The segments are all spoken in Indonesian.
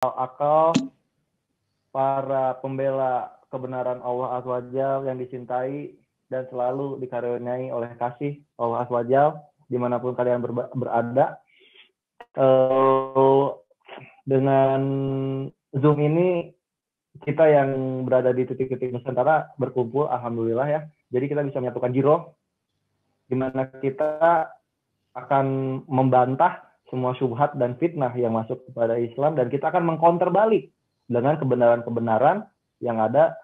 akal, para pembela kebenaran Allah Azza wa Jalla yang dicintai dan selalu dikaruniai oleh kasih Allah Azza wa Jalla dimanapun kalian berada. Dengan Zoom ini kita yang berada di titik-titik Nusantara berkumpul, alhamdulillah ya. Jadi kita bisa menyatukan giroh, di mana kita akan membantah semua syubhat dan fitnah yang masuk kepada Islam, dan kita akan mengcounter balik dengan kebenaran-kebenaran yang ada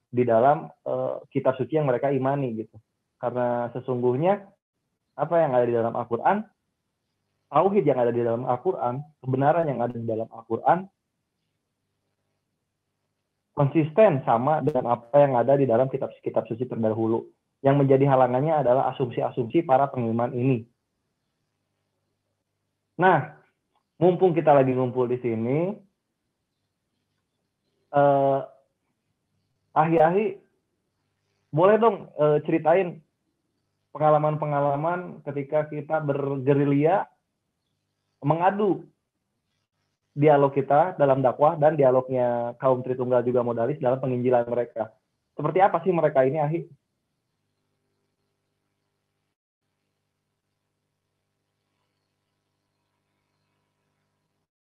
di dalam kitab suci yang mereka imani gitu. Karena sesungguhnya apa yang ada di dalam Al-Quran, tauhid yang ada di dalam Al-Quran, kebenaran yang ada di dalam Al-Quran konsisten sama dengan apa yang ada di dalam kitab-kitab suci terdahulu. Yang menjadi halangannya adalah asumsi-asumsi para pengiman ini. Nah, mumpung kita lagi ngumpul di sini, Ahi boleh dong ceritain pengalaman-pengalaman ketika kita bergerilya mengadu dialog kita dalam dakwah dan dialognya kaum Tritunggal juga modalis dalam penginjilan mereka. Seperti apa sih mereka ini, Ahi?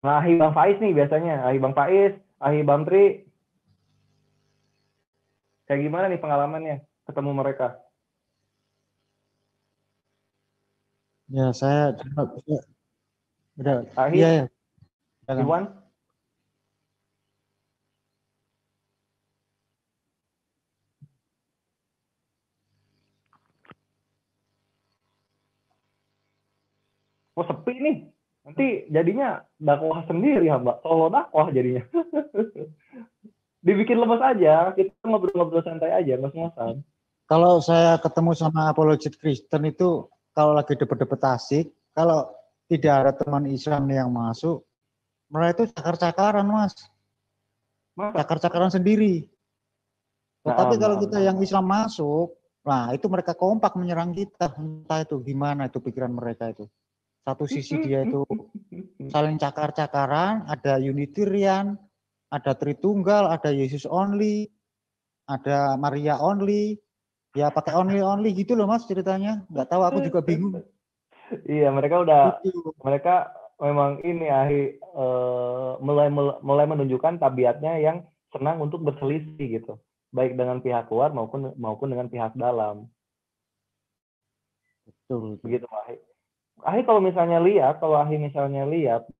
Nah, Ahi Bang Faiz nih biasanya. Ahi Bang Faiz, Ahi Bang Tri. Kayak gimana nih pengalamannya ketemu mereka? Ya, saya udah. Ahi, Iya, ya. Iwan? Oh, sepi nih. Nanti jadinya dakwah sendiri ya, Mbak. Solo dakwah jadinya. Dibikin lemes aja, kita ngobrol-ngobrol santai aja, ngos-ngosan. Kalau saya ketemu sama apologet Kristen itu, kalau lagi debat-debat asik, kalau tidak ada teman Islam yang masuk, mereka itu cakar-cakaran, Mas. Cakar-cakaran sendiri. Tetapi kalau kita yang Islam masuk, nah itu mereka kompak menyerang kita. Entah itu gimana itu pikiran mereka itu. Satu sisi dia itu saling cakar-cakaran, ada Unitarian, ada Tritunggal, ada Yesus only, ada Maria only, ya pakai only gitu loh Mas ceritanya. Nggak tahu, aku juga bingung. Iya, mereka memang ini mulai menunjukkan tabiatnya yang senang untuk berselisih gitu, baik dengan pihak luar maupun dengan pihak dalam. Betul. Begitu, Ahi. Ahi kalau misalnya lihat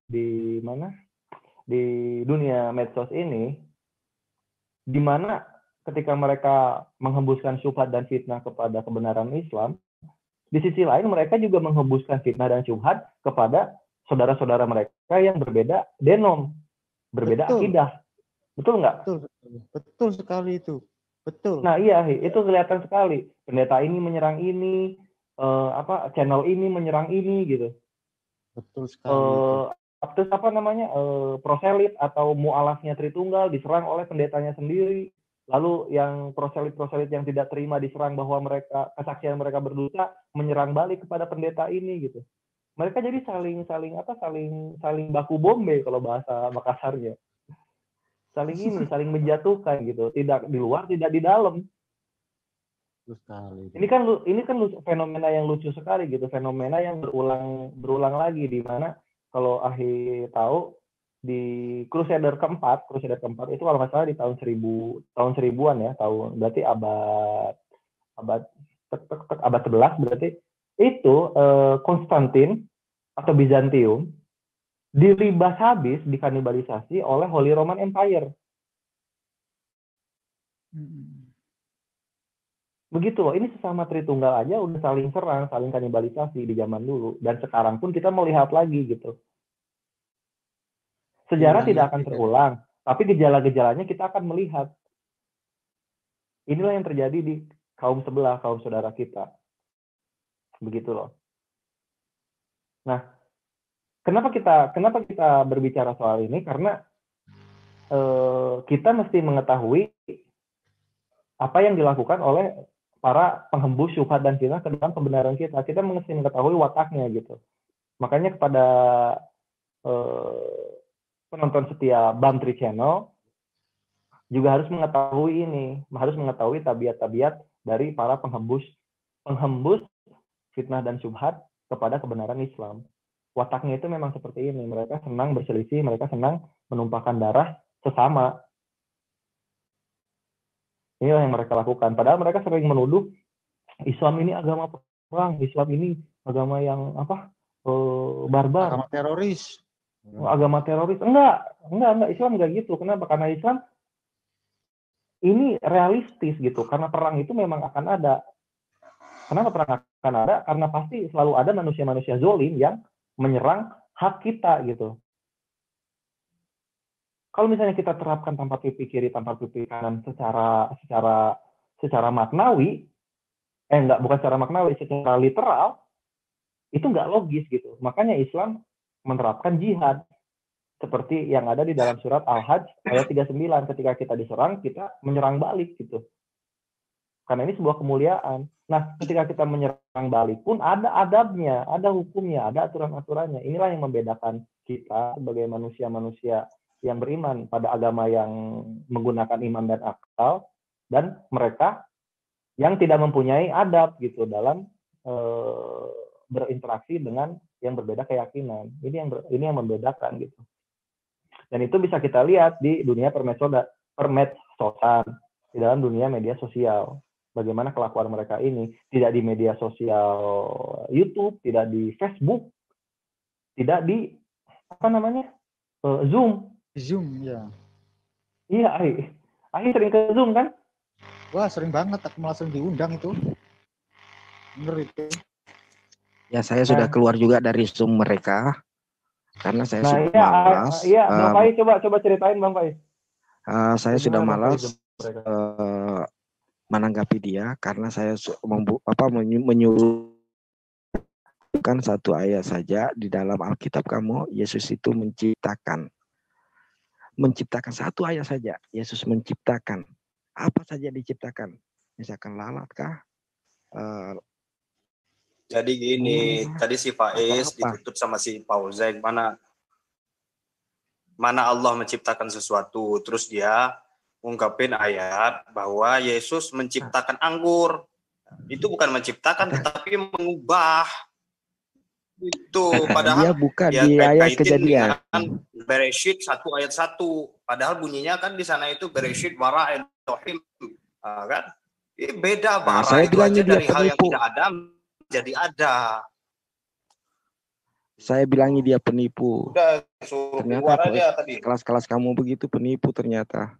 di mana di dunia medsos ini, di mana ketika mereka menghembuskan syubhat dan fitnah kepada kebenaran Islam, di sisi lain mereka juga menghembuskan fitnah dan syubhat kepada saudara-saudara mereka yang berbeda denom, berbeda akidah. Betul nggak? Betul sekali itu. Betul. Nah iya, itu kelihatan sekali. Pendeta ini menyerang ini, channel ini menyerang ini gitu. Betul sekali. Terus proselit atau mualafnya Tritunggal diserang oleh pendetanya sendiri. Lalu yang proselit yang tidak terima diserang bahwa kesaksian mereka berdosa, menyerang balik kepada pendeta ini gitu. Mereka jadi saling baku bombe kalau bahasa Makassarnya. Saling menjatuhkan gitu. Tidak di luar, tidak di dalam. Ini kan fenomena yang lucu sekali gitu, fenomena yang berulang lagi, di mana kalau Ahi tahu di Crusader keempat itu kalau nggak salah di tahun 1000-an ya, berarti abad 11 berarti itu Konstantin atau Bizantium dilibas habis, dikanibalisasi oleh Holy Roman Empire. Begitu loh, ini sesama Tritunggal aja udah saling serang, saling kanibalisasi di zaman dulu. Dan sekarang pun kita melihat lagi gitu. Sejarah tidak akan terulang, tapi gejala-gejalanya kita akan melihat. Inilah yang terjadi di kaum sebelah, kaum saudara kita. Begitu loh. Nah, kenapa kita berbicara soal ini? Karena kita mesti mengetahui apa yang dilakukan oleh para penghembus syubhat dan fitnah ke dalam kebenaran kita. Kita mesti mengetahui wataknya gitu. Makanya kepada penonton setia Bantri Channel juga harus mengetahui tabiat-tabiat dari para penghembus fitnah dan syubhat kepada kebenaran Islam. Wataknya itu memang seperti ini. Mereka senang berselisih, mereka senang menumpahkan darah sesama. Inilah yang mereka lakukan. Padahal mereka sering menuduh Islam ini agama perang, Islam ini agama yang barbar, Agama teroris. agama teroris. Enggak. Islam enggak gitu. Kenapa? Karena Islam ini realistis gitu. Karena perang itu memang akan ada. Kenapa perang akan ada? Karena pasti selalu ada manusia-manusia zolim yang menyerang hak kita gitu. Kalau misalnya kita terapkan tanpa pipi kiri, tanpa pipi kanan secara maknawi, bukan secara maknawi, secara literal, itu nggak logis gitu. Makanya Islam menerapkan jihad. Seperti yang ada di dalam surat Al-Hajj ayat 39. Ketika kita diserang, kita menyerang balik gitu. Karena ini sebuah kemuliaan. Nah, ketika kita menyerang balik pun ada adabnya, ada hukumnya, ada aturan-aturannya. Inilah yang membedakan kita sebagai manusia-manusia yang beriman pada agama yang menggunakan iman dan akal, dan mereka yang tidak mempunyai adab gitu dalam berinteraksi dengan yang berbeda keyakinan. Ini yang membedakan gitu. Dan itu bisa kita lihat di dunia permedsosan, di dalam dunia media sosial. Bagaimana kelakuan mereka ini, tidak di media sosial YouTube, tidak di Facebook, tidak di Zoom. Zoom ya. Iya, Ahi sering ke Zoom kan? Wah, sering banget, aku malah sering diundang itu. Bener itu. Ya, saya sudah keluar juga dari Zoom mereka karena saya sudah malas. Iya, Bang Faiz coba ceritain Bang Faiz. Saya sudah malas menanggapi dia karena saya menyuruhkan satu ayat saja di dalam Alkitab kamu. Yesus itu menciptakan satu ayat saja. Yesus menciptakan apa saja diciptakan, misalkan lalat kah? Jadi gini, tadi si Faiz ditutup sama si Pauzek, mana Allah menciptakan sesuatu, terus dia ungkapin ayat bahwa Yesus menciptakan anggur. Itu bukan menciptakan tetapi mengubah. Itu padahal dia bukan di ayat Kejadian. Bereshit 1 ayat 1. Padahal bunyinya kan di sana itu Bereshit bara Elohim, kan? Ini beda bara saya itu aja dari penipu. hal yang tidak ada jadi ada. Saya bilangi dia penipu. Udah, ternyata kelas-kelas kamu begitu penipu ternyata.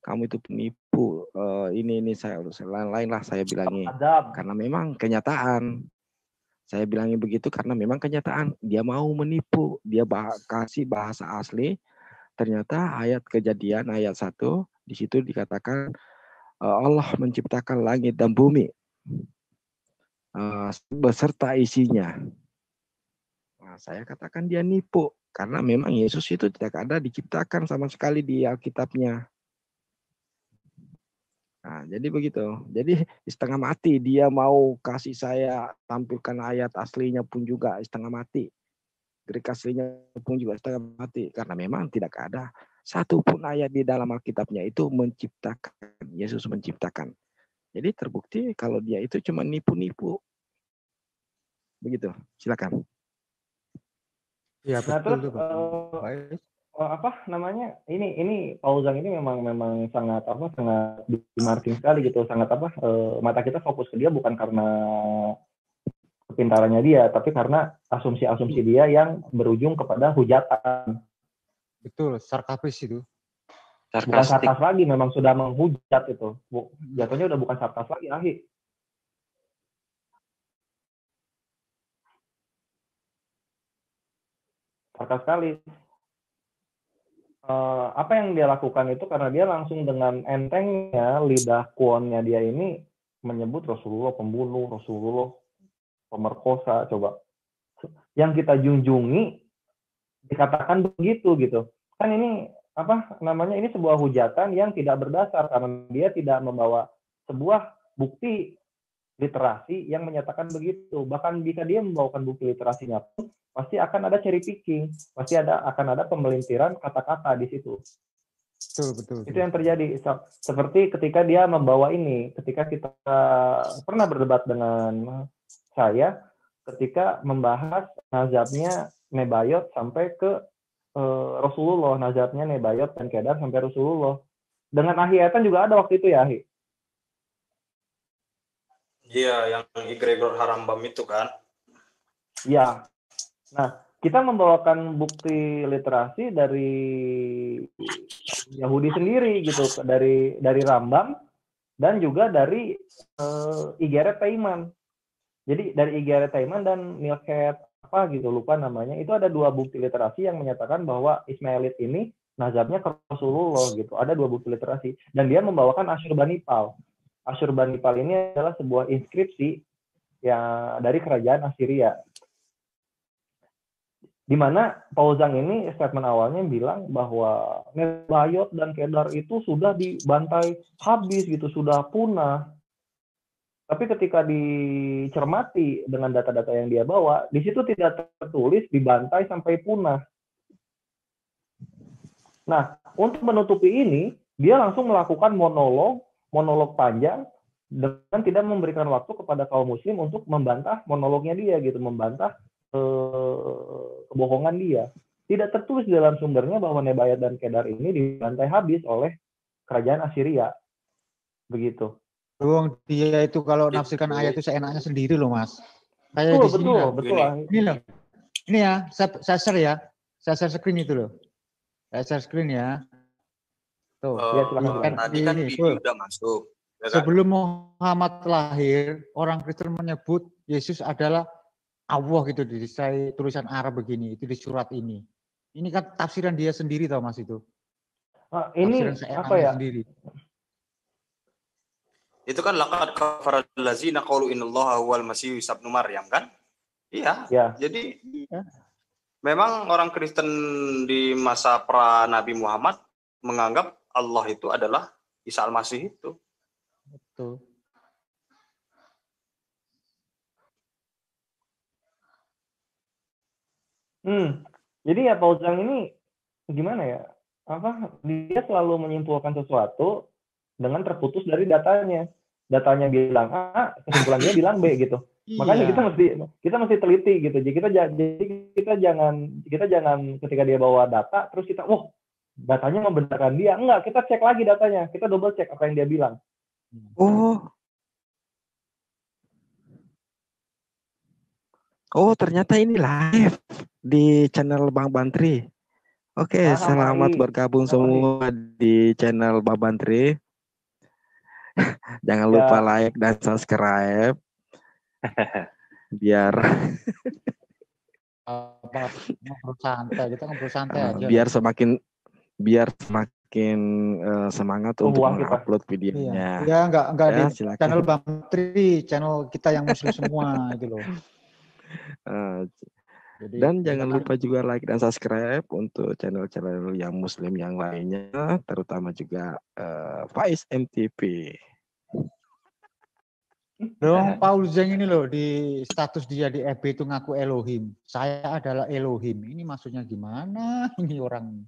Kamu itu penipu. Ini saya lain lah saya bilangi. Karena memang kenyataan. Saya bilangi begitu karena memang kenyataan. Dia mau menipu. Dia kasih bahasa asli. Ternyata ayat Kejadian ayat 1 di situ dikatakan Allah menciptakan langit dan bumi beserta isinya. Nah, saya katakan dia nipu karena memang Yesus itu tidak ada diciptakan sama sekali di Alkitabnya. Nah, jadi begitu. Jadi setengah mati dia mau kasih saya tampilkan ayat aslinya pun juga setengah mati. Greek aslinya pun juga setengah mati karena memang tidak ada satu pun ayat di dalam Alkitabnya itu menciptakan. Yesus menciptakan. Jadi terbukti kalau dia itu cuma nipu-nipu. Begitu. Silakan. Ya, betul. Ini Pauzang ini memang sangat dimarking sekali gitu, sangat mata kita fokus ke dia bukan karena kepintarannya dia, tapi karena asumsi-asumsi dia yang berujung kepada hujatan. Betul, sarkastis itu. Bukan sarkas lagi, memang sudah menghujat itu. Jatuhnya udah bukan sarkas lagi, Ahi. Sarkas sekali. Apa yang dia lakukan itu karena dia langsung dengan entengnya lidah kuonnya dia ini menyebut Rasulullah pembunuh, Rasulullah pemerkosa. Coba yang kita junjungi dikatakan begitu gitu kan, ini ini sebuah hujatan yang tidak berdasar karena dia tidak membawa sebuah bukti literasi yang menyatakan begitu. Bahkan jika dia membawakan bukti literasinya pun, pasti akan ada cherry picking, pasti akan ada pemelintiran kata-kata di situ. Betul. Itu yang terjadi. Seperti ketika dia membawa ini, ketika kita pernah berdebat dengan saya, ketika membahas nazabnya Nebayot sampai ke Rasulullah, nazabnya Nebayot dan Kedar sampai Rasulullah. Dengan Ahi Etan juga ada waktu itu ya, Ahi? Iya, yang egregor Harambam itu kan. Iya. Nah, kita membawakan bukti literasi dari Yahudi sendiri gitu, dari Rambam dan juga dari Igeret Taiman. Jadi dari Igeret Taiman dan Milket apa gitu, lupa namanya, itu ada 2 bukti literasi yang menyatakan bahwa Ismailit ini nazabnya ke Rasulullah gitu. Ada 2 bukti literasi dan dia membawakan Asyurbanipal. Asyurbanipal ini adalah sebuah inskripsi yang dari kerajaan Assyria. Di mana Pauzang ini statement awalnya bilang bahwa Nebayot dan Kedar itu sudah dibantai habis gitu, sudah punah. Tapi ketika dicermati dengan data-data yang dia bawa, di situ tidak tertulis dibantai sampai punah. Nah, untuk menutupi ini, dia langsung melakukan monolog panjang dengan tidak memberikan waktu kepada kaum muslim untuk membantah monolognya dia gitu, membantah kebohongan dia. Tidak tertulis di dalam sumbernya bahwa Nebayot dan Kedar ini dibantai habis oleh kerajaan Assyria. Begitu. Doang dia itu kalau nafsirkan ayat itu seenaknya sendiri loh, Mas. Kayak di sini betul. Ini loh. Ini ya, saya share ya. Saya share screen itu loh. Saya share screen ya. Tuh, tadi kan video udah masuk. Ya kan? Sebelum Muhammad lahir, orang Kristen menyebut Yesus adalah Allah gitu di tulisan Arab begini, itu di surat ini. Ini kan tafsiran dia sendiri tau Mas itu. Ini apa ya? Sendiri. Itu kan laqad kafaral ladzina qalu innallaha huwal masih ibnu Maryam kan? Iya. Ya. Jadi memang orang Kristen di masa pra Nabi Muhammad menganggap Allah itu adalah Isa Al-Masih itu. Betul. Jadi ya Pauzang ini gimana ya? Dia selalu menyimpulkan sesuatu dengan terputus dari datanya. Datanya bilang A, kesimpulan dia bilang B gitu. Makanya kita mesti teliti gitu. Jadi kita jangan ketika dia bawa data terus kita datanya membenarkan dia. Enggak, kita cek lagi datanya. Kita double cek apa yang dia bilang. Oh, ternyata ini live di channel Bang Bantri. Oke, selamat bergabung semua di channel Bang Bantri. Jangan lupa like dan subscribe. Biar ngobrol santai, kita ngobrol santai aja. Biar semakin semangat untuk mengupload videonya. Iya, enggak di silakan. Channel Bang Tri, channel kita yang muslim semua gitu loh. Dan jangan lupa juga like dan subscribe untuk channel-channel yang muslim yang lainnya, terutama juga Faiz MTV. Dong, Paul Zeng ini loh di status dia di FB itu ngaku Elohim. Saya adalah Elohim. Ini maksudnya gimana ini orang?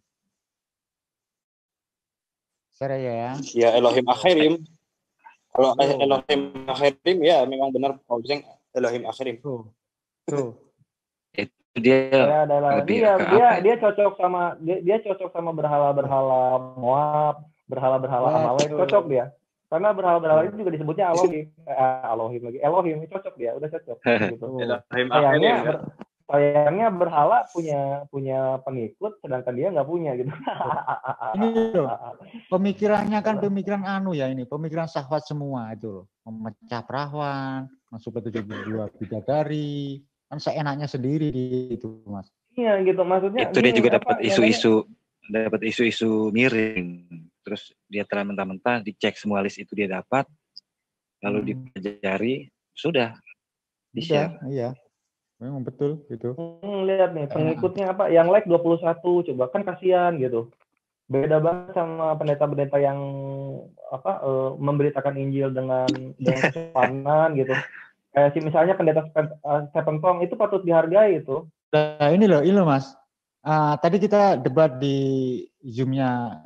Share ya. Ya Elohim Akhirim. Kalau Elohim Akhirim ya memang benar Paul Zeng Elohim Akhirim. Tuh. Dia adalah dia cocok sama berhala-berhala Moab, berhala-berhala Amalek, cocok dia. Karena berhala-berhala itu juga disebutnya Elohim itu cocok dia, udah cocok gitu. Sayangnya berhala punya pengikut sedangkan dia nggak punya gitu. Ini loh, pemikirannya kan pemikiran pemikiran syahwat semua itu loh. Memecah perawan, masuk ke 72 bidadari, kan seenaknya sendiri itu Mas. Iya gitu, maksudnya itu dia juga dapat isu-isu miring. Terus dia telah mentah-mentah dicek semua list itu dia dapat, lalu dipelajari, sudah di-share. Iya, memang betul gitu. Lihat nih pengikutnya apa? Yang like 21, coba kan kasihan gitu. Beda banget sama pendeta-pendeta yang memberitakan Injil dengan kesopanan gitu. Kayak misalnya pendeta Stephen Tong itu patut dihargai itu. Nah, ini loh Mas. Tadi kita debat di Zoom-nya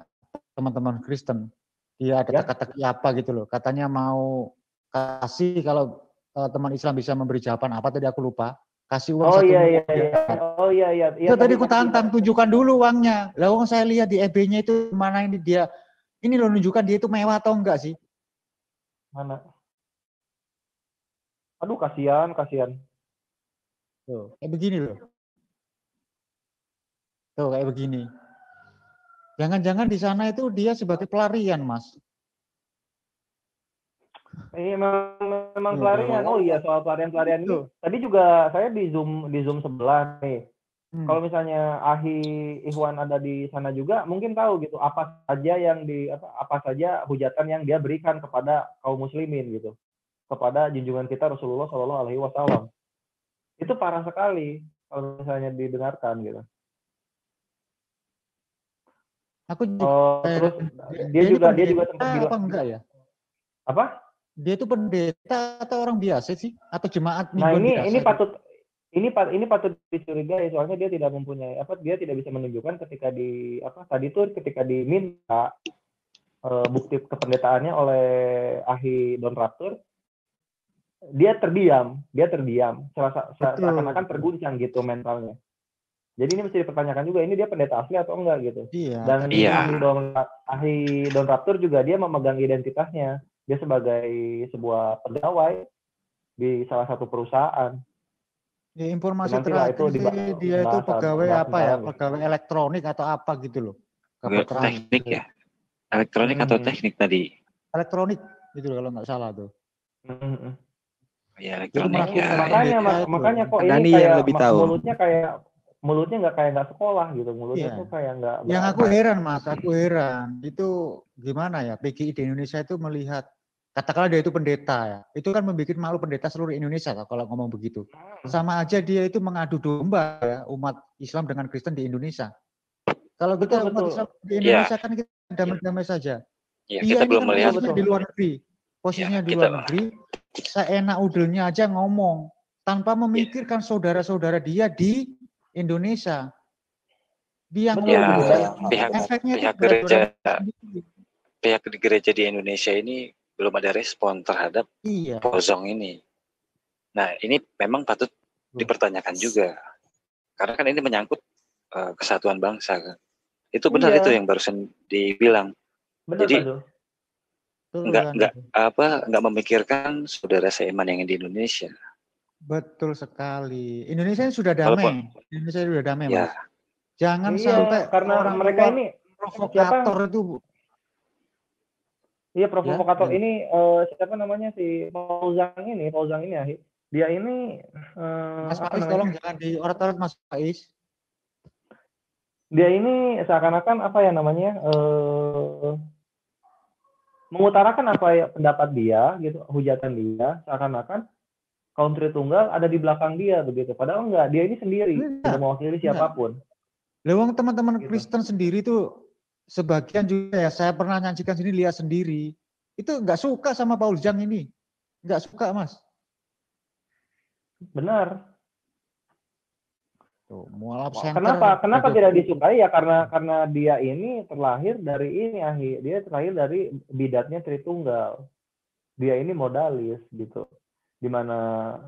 teman-teman Kristen. Dia ada teka-teki apa gitu loh. Katanya mau kasih kalau teman Islam bisa memberi jawaban apa tadi aku lupa. Kasih uang 1 miliar. Oh iya. Itu tadi aku tantang, tunjukkan dulu uangnya. Lah saya lihat di EB-nya itu mana ini dia. Ini loh nunjukkan dia itu mewah atau enggak sih? Mana? Aduh, kasihan. Tuh, kayak begini loh. Tuh, kayak begini. Jangan-jangan di sana itu dia sebagai pelarian, Mas. Memang pelarian. Oh iya, soal pelarian ini. Tadi juga saya di Zoom sebelah nih. Kalau misalnya Ahi Ikhwan ada di sana juga, mungkin tahu gitu apa saja hujatan yang dia berikan kepada kaum muslimin gitu, kepada junjungan kita Rasulullah Shallallahu Alaihi Wasallam. Itu parah sekali kalau misalnya didengarkan gitu. Terus dia juga sempat bilang apa enggak ya? Apa? Dia itu pendeta atau orang biasa sih? Atau jemaat? Nah ini patut dicurigai soalnya dia tidak mempunyai dia tidak bisa menunjukkan ketika ketika diminta bukti kependetaannya oleh Ahi Don Raptor, dia terdiam seakan-akan terguncang gitu mentalnya. Jadi ini mesti dipertanyakan juga, ini dia pendeta asli atau enggak gitu. Dan Ahi Don Raptor juga dia memegang identitasnya, dia sebagai sebuah pegawai di salah satu perusahaan. Ya, informasi terakhir sih dia itu pegawai pegawai elektronik atau apa gitu loh. Teknik ya? Elektronik atau teknik tadi? Elektronik gitu loh kalau nggak salah tuh. Ya elektronik ya. Makanya kok ini kayak mulutnya nggak sekolah gitu, mulutnya tuh kayak nggak. Yang aku heran Mas, itu gimana ya PGI di Indonesia itu melihat, katakanlah dia itu pendeta ya, itu kan membuat malu pendeta seluruh Indonesia kalau ngomong begitu. Sama aja dia itu mengadu domba ya umat Islam dengan Kristen di Indonesia. Kalau kita umat Islam di Indonesia kan kita damai-damai saja. Kita belum melihat di luar negeri. Posisinya di luar negeri, seenak udelnya aja ngomong tanpa memikirkan saudara-saudara dia di Indonesia. Dia ngomong pihak gereja di Indonesia ini belum ada respon terhadap Pozong ini. Nah, ini memang patut dipertanyakan juga. Karena kan ini menyangkut kesatuan bangsa kan. Itu benar itu yang barusan dibilang. Benar, jadi nggak memikirkan saudara seiman yang di Indonesia. Betul sekali. Indonesia sudah damai. Indonesia sudah damai, Mas. Jangan sampai karena orang mereka ini provokator itu. Iya, provokator ini siapa namanya si Fauzan ini ya. Dia ini Mas Faiz tolong jangan diorot-orot Mas Faiz. Dia ini seakan-akan mengutarakan pendapat dia gitu, hujatan dia, seakan-akan kaum Tritunggal ada di belakang dia begitu. Padahal enggak, dia ini sendiri, tidak mewakili siapapun. Lewang teman-teman Kristen sendiri itu sebagian juga ya, saya pernah nyaksikan sini, lihat sendiri. Itu enggak suka sama Paul Zhang ini. Enggak suka, Mas. Benar. Tuh, mualaf center. Kenapa tidak disukai ya? Karena dia ini terlahir dari dia terlahir dari bidatnya Tritunggal. Dia ini modalis gitu. Dimana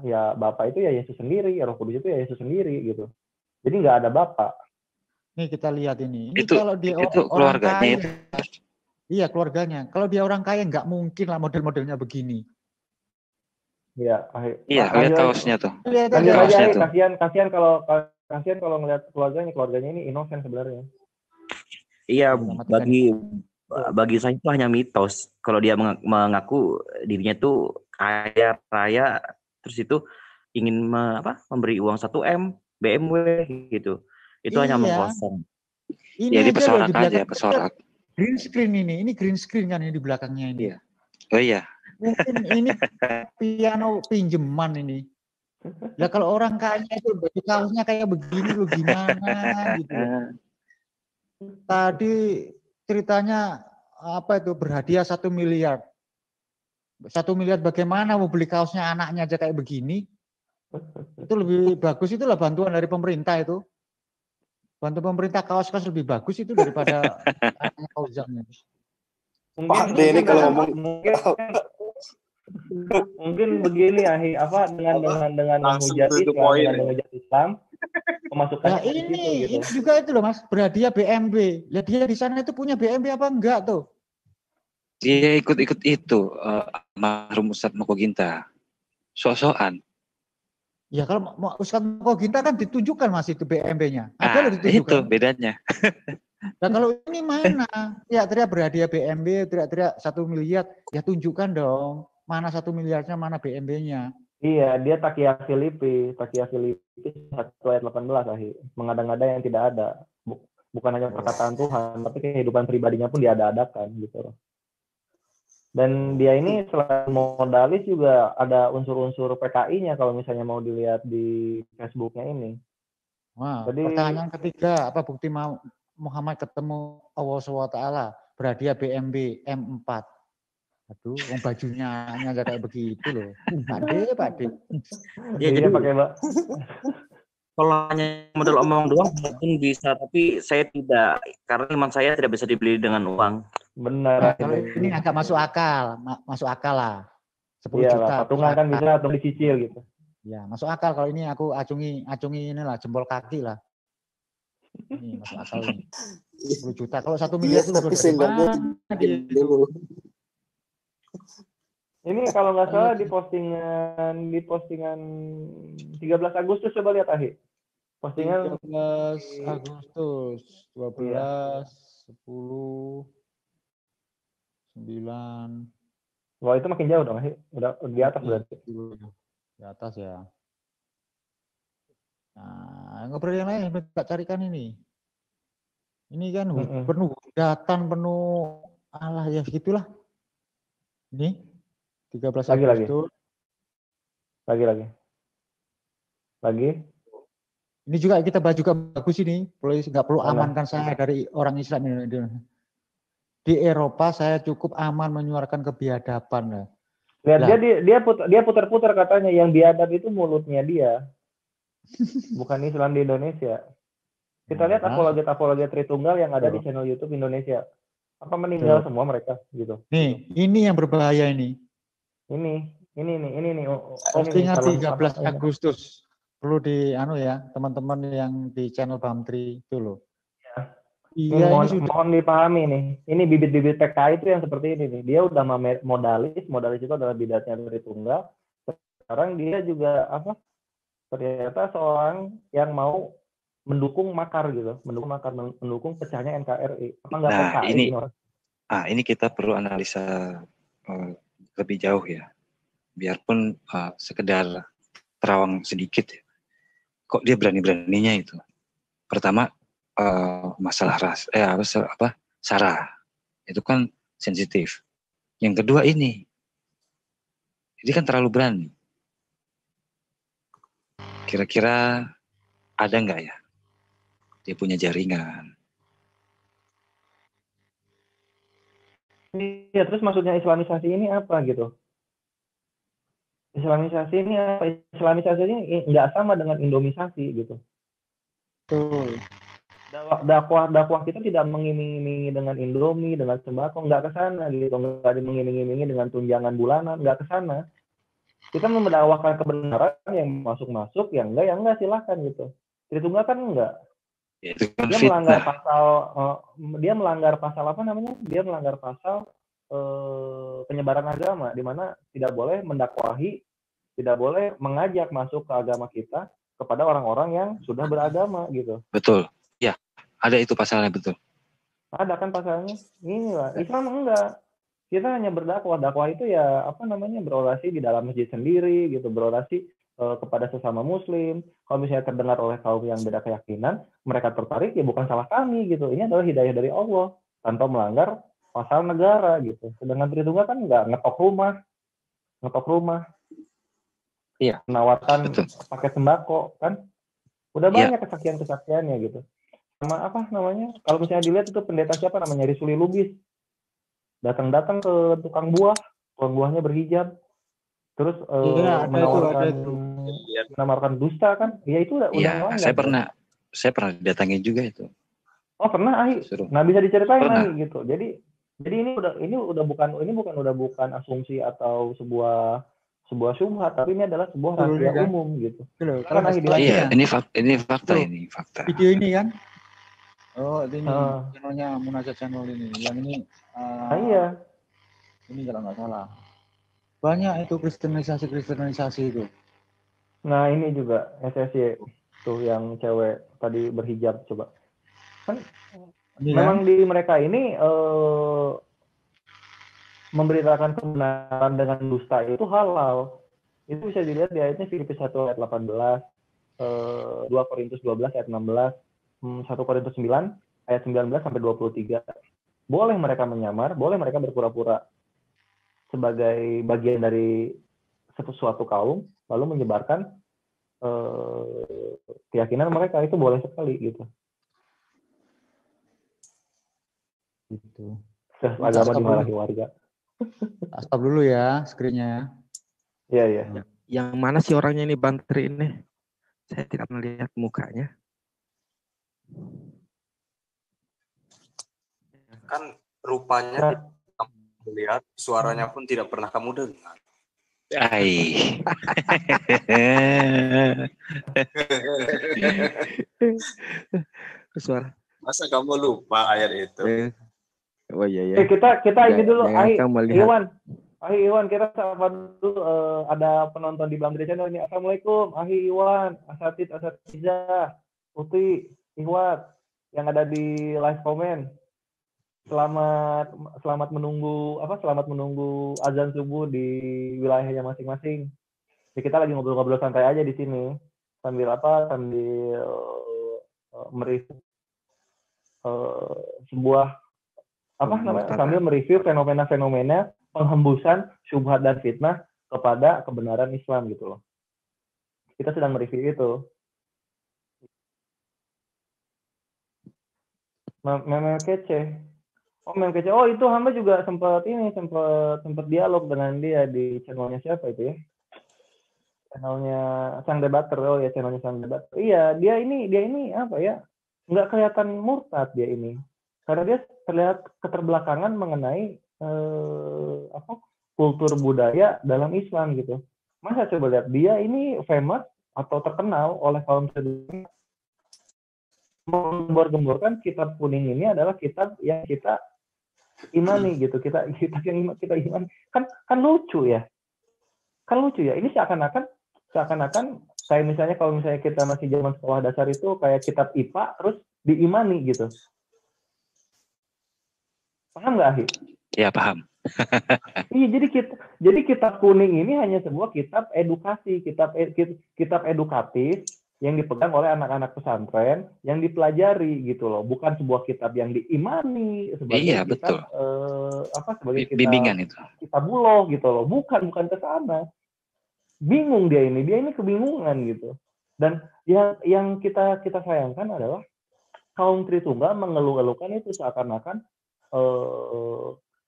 ya Bapak itu ya Yesus sendiri, ya Roh Kudus itu ya Yesus sendiri gitu. Jadi nggak ada Bapak. Nih kita lihat ini itu, kalau dia itu orang keluarganya kaya, iya keluarganya. Kalau dia orang kaya nggak mungkin lah model-modelnya begini. Iya, lihat kaosnya tuh. Kasihan kalau ngelihat keluarganya ini innocent sebenarnya. Iya, bagi saya itu hanya mitos. Kalau dia mengaku dirinya tuh kaya raya, terus itu ingin memberi uang 1M BMW gitu, itu hanya mengkosong. Jadi pesorak aja, pesorak. Green screen ini green screen kan ini di belakangnya ini. Iya. Oh iya. Mungkin ini piano pinjaman ini. Ya kalau orang kaya itu baju kaosnya kayak begini lo gimana gitu. Tadi ceritanya apa itu berhadiah 1 miliar. 1 miliar bagaimana mau beli kaosnya anaknya aja kayak begini? Itu lebih bagus, itulah bantuan dari pemerintah itu. Bantu pemerintah kaos-kaos lebih bagus itu daripada anaknya Fauzan. Mungkin kalau ngomong mungkin begini Ahi, apa dengan menghujat Islam, pemasukan nah, ini juga itu loh Mas, berhadiah BMB. Ya dia di sana itu punya BMB apa enggak tuh? Dia ikut-ikut itu almarhum Ustadz Moko Ginta. So-soan. Ya kalau Ustadz Moko Ginta kan ditunjukkan Mas itu BMB-nya. Ada loh ditunjukkan. Itu bedanya. Nah kalau ini mana? Teriak berhadiah BMB, teriak 1 miliar. Ya tunjukkan dong. Mana 1 miliarnya, mana BMB-nya. Iya, dia Takia Filipi 1 ayat 18 Ahi. Mengada-ngada yang tidak ada. Bukan hanya perkataan Tuhan, tapi kehidupan pribadinya pun diada-adakan gitu. Dan dia ini selain modalis juga ada unsur-unsur PKI-nya kalau misalnya mau dilihat di Facebook-nya ini. Wah, jadi, pertanyaan ketiga, apa bukti Muhammad ketemu Allah SWT berhadiah BMB M4? Aduh, bajunya aja kayak begitu loh. Pak De. Ya jadi pakai Mbak. Kalau hanya modal omong doang mungkin bisa, tapi saya tidak, karena iman saya tidak bisa dibeli dengan uang. Benar. Nah, kalau ini agak masuk akal lah. 10 Iyalah, juta. Patungan kan bisa atau dicicil gitu. Ya, masuk akal kalau ini aku acungi inilah jempol kaki lah. Ini masuk akal ini. 10 juta. Kalau 1 miliar itu tapi sendoknya dulu. Ini kalau nggak salah di postingan 13 Agustus, coba lihat Ahi. Postingan 13 Agustus 12 10 9. Wah, itu makin jauh dong, Ahi. Udah di atas berarti. Di atas ya. Nah, ngobrol yang lain kita carikan ini. Ini kan penuh hujatan, penuh Allah ya gitulah. Ini 13 Agustus. Lagi. Ini juga kita bahas juga bagus ini. Nggak perlu amankan saya dari orang Islam ini. Di Eropa saya cukup aman menyuarakan kebiadaban. Lihat dia putar-putar katanya yang biadab itu mulutnya dia. Bukan Islam di Indonesia. Kita lihat apologet Tritunggal yang ada di channel YouTube Indonesia. Apa meninggal semua mereka gitu. Nih, ini yang berbahaya ini. Ini nih. Postingan 13 Agustus. Perlu teman-teman yang di channel Bamtri itu loh. Iya, mohon dipahami nih. Ini bibit-bibit PKI itu yang seperti ini nih. Dia udah modalis itu adalah bidatnya Tritunggal. Sekarang dia juga ternyata seorang yang mau mendukung makar gitu, mendukung pecahnya NKRI. Apa enggak PKI? Ini kita perlu analisa lebih jauh ya. Biarpun sekedar terawang sedikit ya. Kok dia berani-beraninya itu? Pertama masalah ras, SARA itu kan sensitif. Yang kedua ini kan terlalu berani. Kira-kira ada nggak ya? Dia punya jaringan. Iya, terus maksudnya Islamisasi ini apa gitu? Islamisasi ini apa? Islamisasi ini nggak sama dengan Indomisasi gitu. Betul. Dakwah kita tidak mengiming-imingi dengan Indomie, dengan sembako, nggak ke sana gitu, nggak mengiming-imingi dengan tunjangan bulanan, nggak ke sana. Kita mendakwahkan kebenaran, yang masuk, yang enggak silahkan gitu. Tritunggal kan enggak. Dia melanggar pasal apa namanya? Dia melanggar pasal penyebaran agama, di mana tidak boleh mendakwahi, tidak boleh mengajak masuk ke agama kita kepada orang-orang yang sudah beragama gitu. Betul. Ya, ada itu pasalnya, betul. Ada kan pasalnya. Inilah Islam enggak. Kita hanya berdakwah. Dakwah itu ya berorasi di dalam masjid sendiri gitu, berorasi kepada sesama muslim. Kalau misalnya terdengar oleh kaum yang beda keyakinan, mereka tertarik, ya bukan salah kami gitu. Ini adalah hidayah dari Allah tanpa melanggar pasal negara gitu. Sedangkan Tritunggal kan enggak ngetok rumah. Iya. Menawarkan paket sembako kan. Udah banyak kesaksiannya gitu. sama apa namanya? Kalau misalnya dilihat itu pendeta siapa namanya, Risuli Lubis. Datang-datang ke tukang buahnya berhijab. Terus menawarkan dusta kan? Ya itu udah melanggar. Saya pernah datangin juga itu. Oh pernah Ahi. Nah bisa diceritain Ahi gitu. Jadi ini bukan asumsi atau sebuah syubhat, tapi ini adalah sebuah rahasia umum gitu. Kan iya, ini fakta. Video ini kan? Oh, ini channelnya Munajat channel ini. Yang ini iya. Ini kalau nggak salah. Banyak itu kristenisasi itu. Nah, ini juga SSY tuh yang cewek tadi berhijab coba. Kan memang di mereka ini memberitakan kebenaran dengan dusta itu halal. Itu bisa dilihat di ayatnya Filipi 1 ayat 18, 2 Korintus 12 ayat 16, 1 Korintus 9 ayat 19 sampai 23. Boleh mereka menyamar, boleh mereka berpura-pura sebagai bagian dari suatu kaum, lalu menyebarkan keyakinan mereka, itu boleh sekali gitu. Gitu. Agama dimarahi warga. Stop dulu ya screen-nya. Iya. Yang mana sih orangnya ini Bantri ini? Saya tidak melihat mukanya. Kan rupanya kamu melihat, suaranya pun tidak pernah kamu dengar. Suara. Masa kamu lupa ayat itu? Oh iya. Kita ini dulu, Iwan, kita sapa dulu. Ada penonton di Blamdri Channel ini. Assalamualaikum, Iwan, Asatiza, Uti, Iwan, yang ada di live comment. Selamat menunggu azan subuh di wilayahnya masing-masing. Jadi kita lagi ngobrol-ngobrol santai aja di sini sambil mereview sambil mereview fenomena-fenomena penghembusan syubhat dan fitnah kepada kebenaran Islam gitu loh. Kita sedang mereview itu. Meme kece. Oh itu hamba juga sempat dialog dengan dia di channelnya siapa itu ya? Channelnya Sang Debater. Oh ya, channelnya Sang Debater. Iya, dia ini apa ya? Nggak kelihatan murtad dia ini. Karena dia terlihat keterbelakangan mengenai kultur budaya dalam Islam gitu. Masa coba lihat dia ini famous atau terkenal oleh kaum sedunia, menggembor-gemborkan kitab kuning ini adalah kitab yang kita imani gitu, kita imani, kan lucu ya, ini seakan-akan kayak misalnya kalau misalnya kita masih zaman sekolah dasar itu kayak kitab IPA terus diimani gitu. Paham nggak, Ahi? Iya, paham. Iya, jadi kitab kuning ini hanya sebuah kitab edukasi, kitab edukatif yang dipegang oleh anak-anak pesantren yang dipelajari gitu loh, bukan sebuah kitab yang diimani sebagai kitab sebagai kitab bimbingan itu. Kitab buloh gitu loh, bukan ke sana. Bingung dia ini kebingungan gitu. Dan yang kita sayangkan adalah kaum Tritunggal mengeluh-elukan itu seakan-akan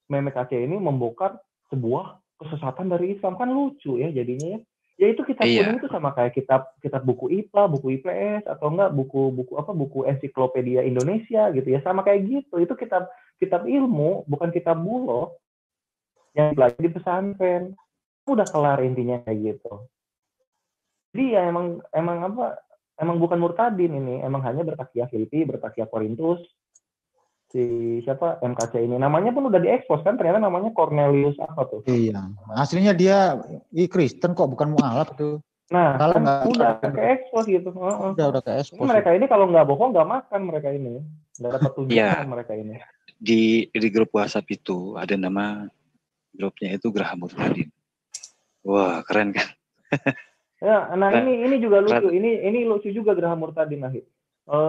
meme KC ini membongkar sebuah kesesatan dari Islam. Kan lucu ya jadinya ya. Ya itu kitab kuning itu sama kayak kitab buku IPA, buku IPS, atau enggak buku ensiklopedia Indonesia gitu ya, sama kayak gitu. Itu kitab ilmu, bukan kitab bulo yang dipelajari di pesantren. Udah kelar intinya kayak gitu. Jadi ya emang bukan murtadin ini, emang hanya bertakiyah Filipi, bertakiyah Korintus. Si siapa MKC ini namanya pun udah diekspos kan, ternyata namanya Cornelius apa tuh? Iya, aslinya dia Kristen kok, bukan mualaf tuh. Nah, udah keekspos gitu. Udah keekspos. Mereka ini kalau nggak bohong nggak makan, mereka ini nggak dapat tunjangan mereka ini. Di grup WhatsApp itu ada nama grupnya itu Geraham Murtadin. Wah, keren kan? Ya, nah ini juga lucu. Ini lucu juga Geraham Murtadin, Akhir.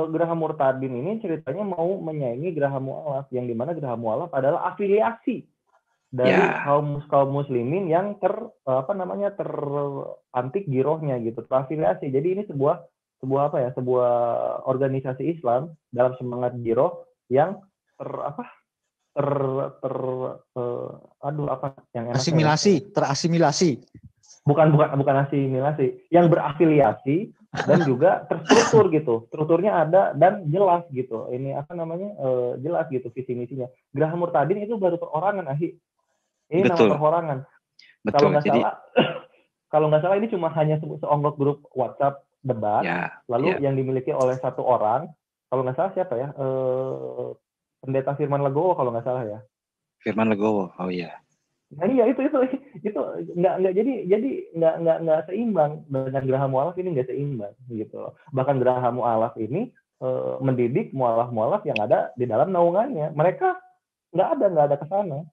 Geraham Murtadin ini ceritanya mau menyaingi Geraham Mu'alaf, yang dimana Geraham Mu'alaf adalah afiliasi dari kaum muslimin yang terantik girohnya gitu, terafiliasi. Jadi ini sebuah sebuah organisasi Islam dalam semangat Jiro yang terasimilasi. Bukan asimilasi, yang berafiliasi dan juga terstruktur gitu. Strukturnya ada dan jelas gitu. Ini jelas gitu visi misinya. Geraha Murtadin itu baru perorangan, Ahi. Ini Betul. nama perorangan. Betul. Kalau nggak salah ini cuma hanya seonggok grup WhatsApp debat, yang dimiliki oleh satu orang. Kalau nggak salah siapa ya? Pendeta Firman Legowo kalau nggak salah ya. Firman Legowo, oh iya. Nah iya itu nggak jadi nggak seimbang dengan Geraha Mu'alaf ini, nggak seimbang gitu. Bahkan Geraha Mu'alaf ini mendidik mu'alaf yang ada di dalam naungannya. Mereka nggak ada ke sana.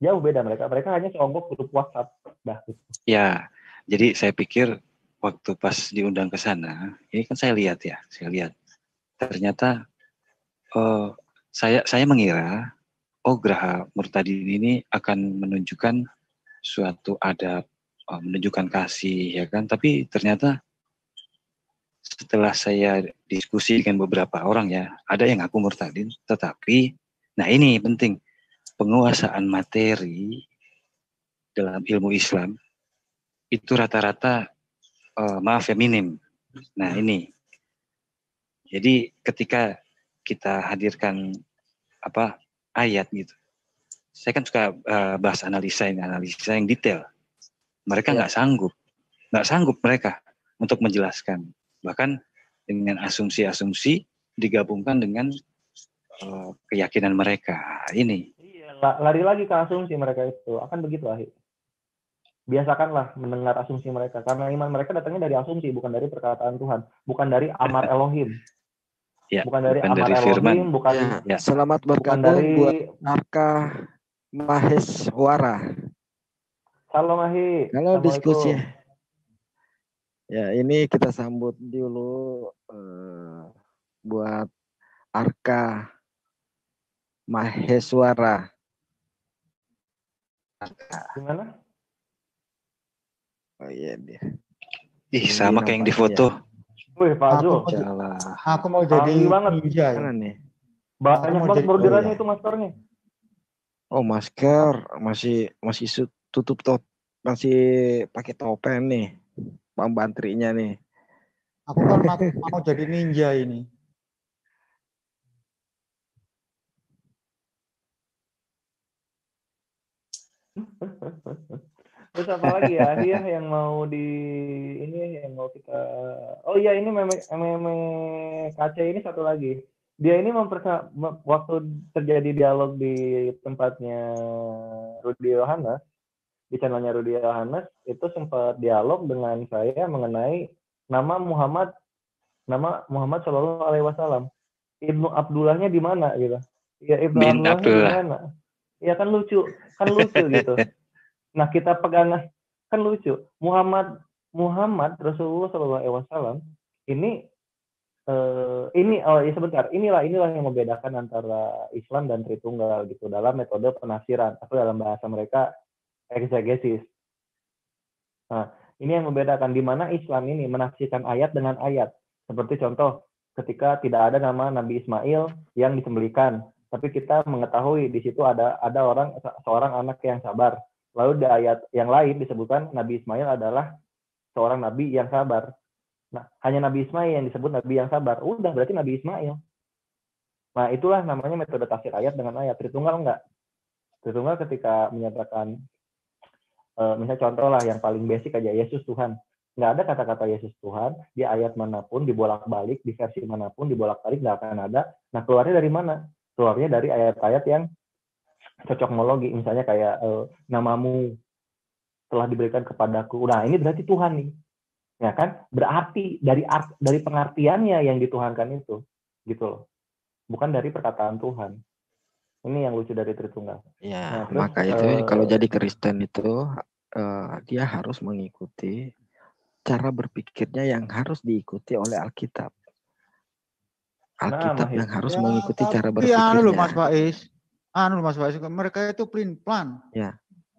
Jauh beda mereka hanya seonggok grup WhatsApp. Gitu. Ya, jadi saya pikir waktu pas diundang ke sana, ini kan saya lihat ternyata saya mengira Geraha Murtadin ini akan menunjukkan suatu adab, menunjukkan kasih, ya kan? Tapi ternyata setelah saya diskusi dengan beberapa orang ya, ada yang ngaku murtadin, tetapi, nah ini penting, penguasaan materi dalam ilmu Islam itu rata-rata minim. Nah ini, jadi ketika kita hadirkan ayat gitu, saya kan suka bahas analisa yang detail. Mereka nggak sanggup mereka untuk menjelaskan. Bahkan dengan asumsi-asumsi digabungkan dengan keyakinan mereka. Ini. Iya, lari lagi ke asumsi mereka itu. Akan begitu, Ahi. Biasakanlah mendengar asumsi mereka. Karena iman mereka datangnya dari asumsi, bukan dari perkataan Tuhan. Bukan dari Amar Elohim. Ya, bukan dari Amar Elohim, bukan ya. Selamat bergabung buat Arka Maheswara. Halo Mahi. Halo diskusi. Ya, ini kita sambut dulu buat Arka Maheswara. Gimana? Oh iya dia. Ih, sama kayak yang di foto. Wih, Pak Jo. Aku mau jadi ninja ya. Banyak banget bordirannya itu maskernya. Oh, masker masih tutup top, masih pakai topeng nih. Pembantrinya nih. Aku kan mau jadi ninja ini. Terus apa lagi ya yang mau yang mau kita, oh iya ini meme KC ini satu lagi. Dia ini waktu terjadi dialog di tempatnya Rudy Yohanes, di channelnya Rudy Yohanes, itu sempat dialog dengan saya mengenai nama Muhammad Shallallahu Alaihi Wasallam. Ibnu Abdullahnya di mana gitu? Ya Ibnu Abdullahnya di mana? Ya kan lucu gitu. Nah kita pegang kan lucu. Muhammad Rasulullah Shallallahu Alaihi Wasallam ini sebentar. Inilah yang membedakan antara Islam dan Tritunggal gitu dalam metode penafsiran atau dalam bahasa mereka eksegesis. Nah, ini yang membedakan di mana Islam ini menafsirkan ayat dengan ayat. Seperti contoh ketika tidak ada nama Nabi Ismail yang disembelihkan, tapi kita mengetahui di situ ada seorang anak yang sabar. Lalu di ayat yang lain disebutkan Nabi Ismail adalah seorang nabi yang sabar. Nah, hanya Nabi Ismail yang disebut nabi yang sabar. Udah berarti Nabi Ismail. Nah, itulah namanya metode tafsir ayat dengan ayat. Tritunggal enggak. Tritunggal ketika menyatakan misalnya contoh lah yang paling basic aja, Yesus Tuhan. Nggak ada kata-kata Yesus Tuhan di ayat manapun, dibolak-balik, di versi manapun, dibolak-balik nggak akan ada. Nah, keluarnya dari mana? Keluarnya dari ayat-ayat yang cocokmologi, misalnya kayak namamu telah diberikan kepadaku. Nah, ini berarti Tuhan nih. Ya kan? Berarti dari pengertiannya yang dituhankan itu. Gitu loh. Bukan dari perkataan Tuhan. Ini yang lucu dari Tritunggal. Ya, maka itu kalau jadi Kristen itu dia harus mengikuti cara berpikirnya yang harus diikuti oleh Alkitab. Alkitab yang harus mengikuti cara berpikirnya. Mas Faiz, mereka itu plan. Ya.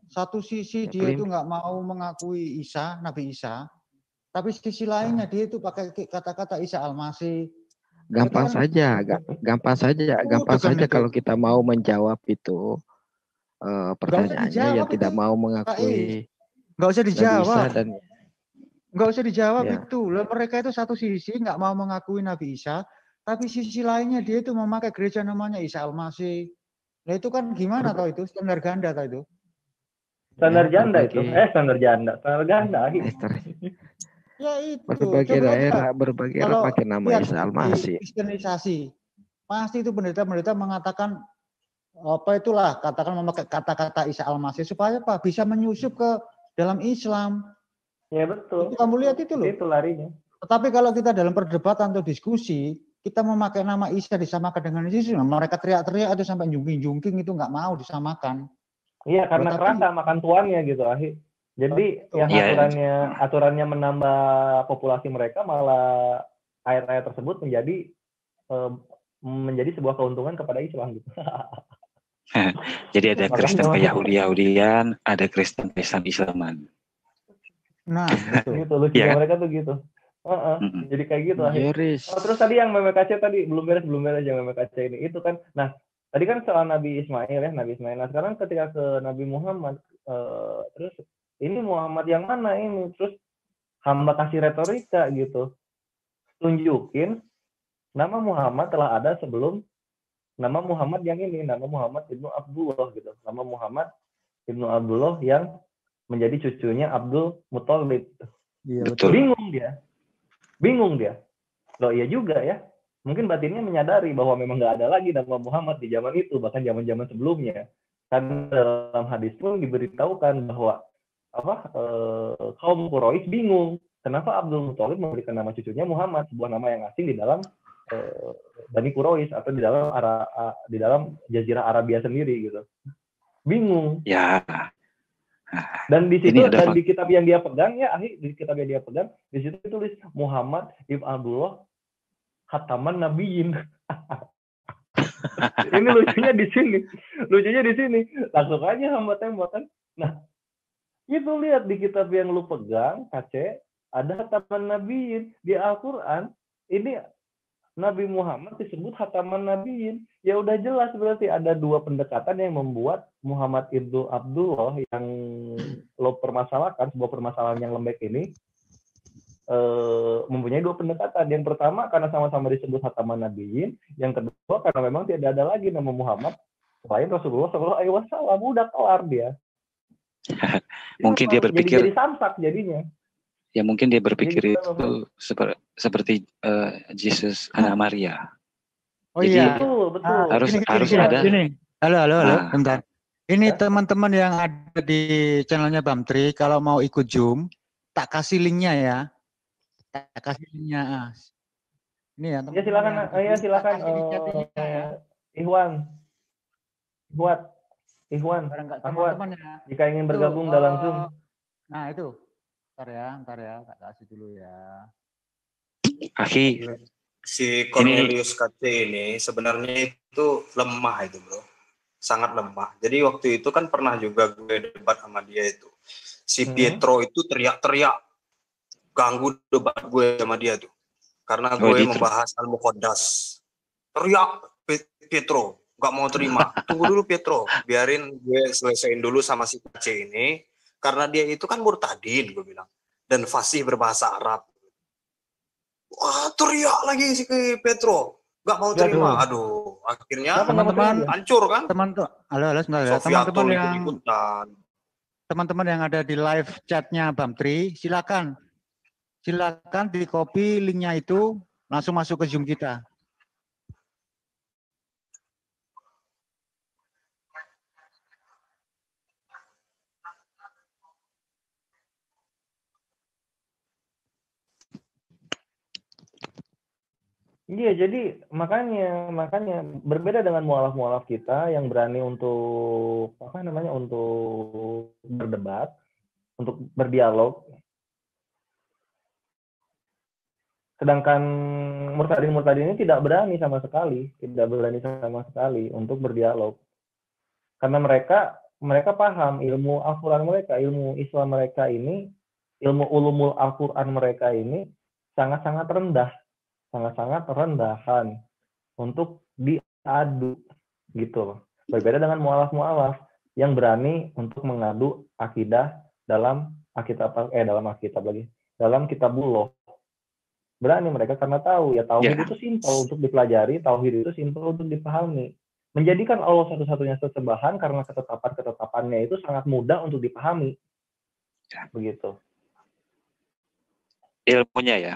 Satu sisi dia itu nggak mau mengakui Nabi Isa, Tapi sisi lainnya dia itu pakai kata-kata Isa Al-Masih. Gampang saja kalau kita mau menjawab itu pertanyaannya yang tidak mau mengakui. Nggak usah dijawab. Nggak usah dijawab ya. itu. Mereka itu satu sisi nggak mau mengakui Nabi Isa, tapi sisi lainnya dia itu memakai gereja namanya Isa Al-Masih. Nah itu kan gimana tau itu? Standar ganda tau itu? Standar janda itu. Standar ganda. Ya itu. Berbagai daerah, berbagai daerah pakai nama Isa Al-Masih. Kristenisasi. Pasti itu pendeta-pendeta mengatakan apa itulah, katakan memakai kata-kata Isa Al-Masih supaya apa? Bisa menyusup ke dalam Islam. Ya betul. Itu kamu lihat itu loh. Itu larinya. Tetapi kalau kita dalam perdebatan atau diskusi, kita memakai nama Isa disamakan dengan Yesus, mereka teriak-teriak atau sampai jungking-jungking itu nggak mau disamakan. Iya, karena kerasa makan tuannya gitu, Ahi. Jadi yang aturannya menambah populasi mereka, malah ayat-ayat tersebut menjadi sebuah keuntungan kepada Islam gitu. Jadi ada Kristen Yahudi-Yahudian, ada Kristen Islaman. Nah, gitu lucunya mereka tuh gitu. Jadi kayak gitu. Terus tadi yang MMKC tadi belum beres yang MMKC ini itu kan. Nah, tadi kan soal Nabi Ismail ya, Nabi Ismail. Nah, sekarang ketika ke Nabi Muhammad, terus ini Muhammad yang mana ini? Terus hamba kasih retorika gitu. Tunjukin nama Muhammad telah ada sebelum nama Muhammad yang ini, nama Muhammad Ibnu Abdullah gitu. Nama Muhammad Ibnu Abdullah yang menjadi cucunya Abdul Muthalib. Iya, betul. Bingung dia. Loh iya juga ya. Mungkin batinnya menyadari bahwa memang nggak ada lagi nama Muhammad di zaman itu, bahkan zaman-zaman sebelumnya. Karena dalam hadis pun diberitahukan bahwa kaum Quraisy bingung kenapa Abdul Muthalib memberikan nama cucunya Muhammad, sebuah nama yang asing di dalam Bani Quraisy atau di dalam Jazirah Arabia sendiri gitu. Bingung. Ya. Dan di situ dan di kitab yang dia pegang ya, di kitab yang dia pegang di situ tulis Muhammad ibn Abdullah Khataman Nabiyyin. Ini lucunya di sini. Langsung aja hamba tembak kan. Nah, itu lihat di kitab yang lu pegang, KC, ada Khataman Nabiyyin di Al-Qur'an. Ini Nabi Muhammad disebut Khataman Nabiyyin. Ya udah jelas berarti ada dua pendekatan yang membuat Muhammad ibnu Abdullah yang lo permasalahkan, sebuah permasalahan yang lembek ini mempunyai dua pendekatan. Yang pertama karena sama-sama disebut Khataman Nabiyyin, yang kedua karena memang tidak ada lagi nama Muhammad selain Rasulullah SAW. Udah kelar dia. Mungkin dia berpikir jadi samsak jadinya. Ya mungkin dia berpikir itu seperti Yesus anak Maria. Oh jadi, iya, betul. Harus ada. Gini. Halo, bentar. Ini teman-teman yang ada di channelnya Bamtri, kalau mau ikut Zoom, tak kasih linknya ya. Tak kasih linknya. Ini ya. Ya silakan. Ikhwan. Jika ingin bergabung dalam Zoom. Nah itu. Ntar ya, tak kasih dulu ya. Akhi, si Cornelius KC ini sebenarnya itu lemah itu bro, sangat lemah. Jadi waktu itu kan pernah juga gue debat sama dia itu. Si Pietro itu teriak-teriak, ganggu debat gue sama dia tuh. Karena gue membahas Al-Muqaddas. Teriak Pietro, gak mau terima. Tunggu dulu Pietro, biarin gue selesaiin dulu sama si KC ini. Karena dia itu kan murtadin, gue bilang. Dan fasih berbahasa Arab. Wah, teriak lagi si Petro. Gak mau terima. Aduh, akhirnya teman-teman hancur kan? Teman-teman yang ada di live chatnya Bamtri, silakan di copy linknya itu, langsung masuk ke Zoom kita. Iya, jadi makanya berbeda dengan mualaf-mualaf kita yang berani untuk untuk berdebat, untuk berdialog. Sedangkan murtadin ini tidak berani sama sekali untuk berdialog. Karena mereka paham ilmu Al-Qur'an mereka, ilmu Islam mereka ini ilmu ulumul Al-Quran mereka ini sangat-sangat rendah, sangat-sangat rendahan untuk diadu gitu loh. Berbeda dengan mualaf-mualaf yang berani untuk mengadu akidah dalam dalam kitabullah. Berani mereka karena tahu ya tauhid itu simpel untuk dipelajari, tauhid itu simpel untuk dipahami. Menjadikan Allah satu-satunya sesembahan karena ketetapan-ketetapannya itu sangat mudah untuk dipahami. Begitu. Ilmunya ya.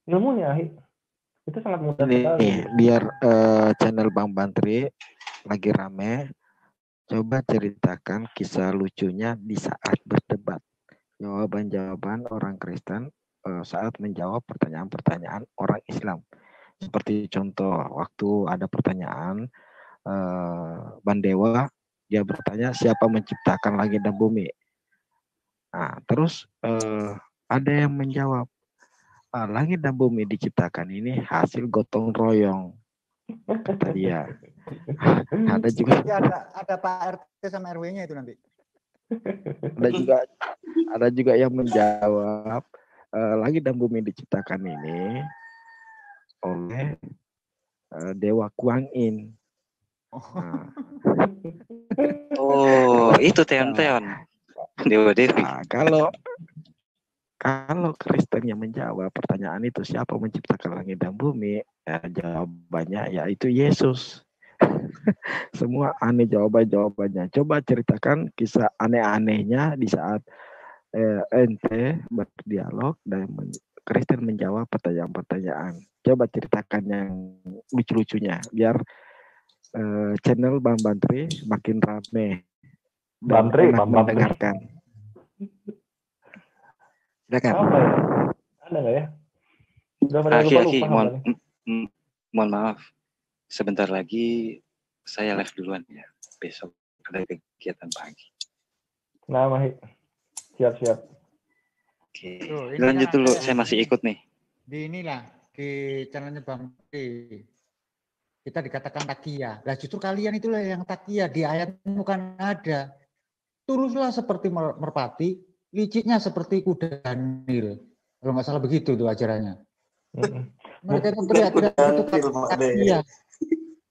Ilmunya itu sangat mudah sekali. Biar channel Bang Bantri lagi rame, coba ceritakan kisah lucunya di saat berdebat. Jawaban-jawaban orang Kristen saat menjawab pertanyaan-pertanyaan orang Islam. Seperti contoh, waktu ada pertanyaan Bandewa, dia bertanya siapa menciptakan langit dan bumi. Nah, terus ada yang menjawab, langit dan bumi diciptakan ini hasil gotong royong, kata dia. Ada juga ada Pak RT sama RW-nya itu nanti. Ada juga yang menjawab, langit dan bumi diciptakan ini oleh Dewa Kuang Yin. Oh, itu Teon. Dewa Devi. Nah, kalau Kristen yang menjawab pertanyaan itu siapa menciptakan langit dan bumi, jawabannya yaitu Yesus. Semua aneh jawabannya. Coba ceritakan kisah aneh-anehnya di saat ente berdialog dan Kristen menjawab pertanyaan-pertanyaan. Coba ceritakan yang lucu-lucunya biar channel Bang Bantri makin rame dan mendengarkan. Silakan. Apa ya? Ada nggak ya? Aki, mohon maaf. Sebentar lagi saya live duluan ya. Besok ada kegiatan pagi. Nah, Mahi. Siap. Oke. Lanjut dulu, saya masih ikut nih. Di inilah, di channelnya Bang P. Kita dikatakan takia. Nah justru kalian itulah yang takia. Di ayat bukan ada. Tuluslah seperti merpati, liciknya seperti kuda Nil. Kalau nggak salah begitu tuh ajarannya. Mereka itu teriak-teriak itu takia.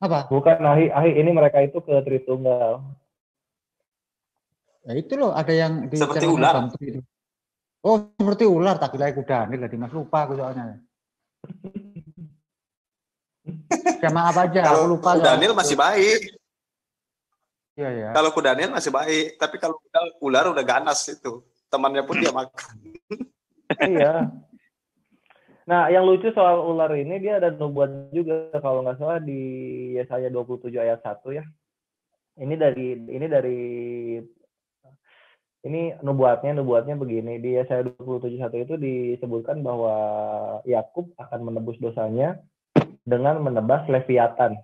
Apa? Bukan Ahi ini mereka itu ke Tritunggal. Ya itu loh, ada yang di seperti ular. Itu. Oh, seperti ular, tak kira kuda Nil. Jadi Mas lupa aku soalnya. Sama apa aja? Kalau aku lupa. Daniel masih baik. Iya. Kalau Daniel masih baik, tapi kalau ular udah ganas itu. Temannya pun dia makan. Iya. Nah, yang lucu soal ular ini dia ada nubuat juga kalau nggak salah di Yesaya 27 ayat 1 ya. Ini nubuatnya begini. Di Yesaya 27:1 itu disebutkan bahwa Yakub akan menebus dosanya dengan menebas Leviatan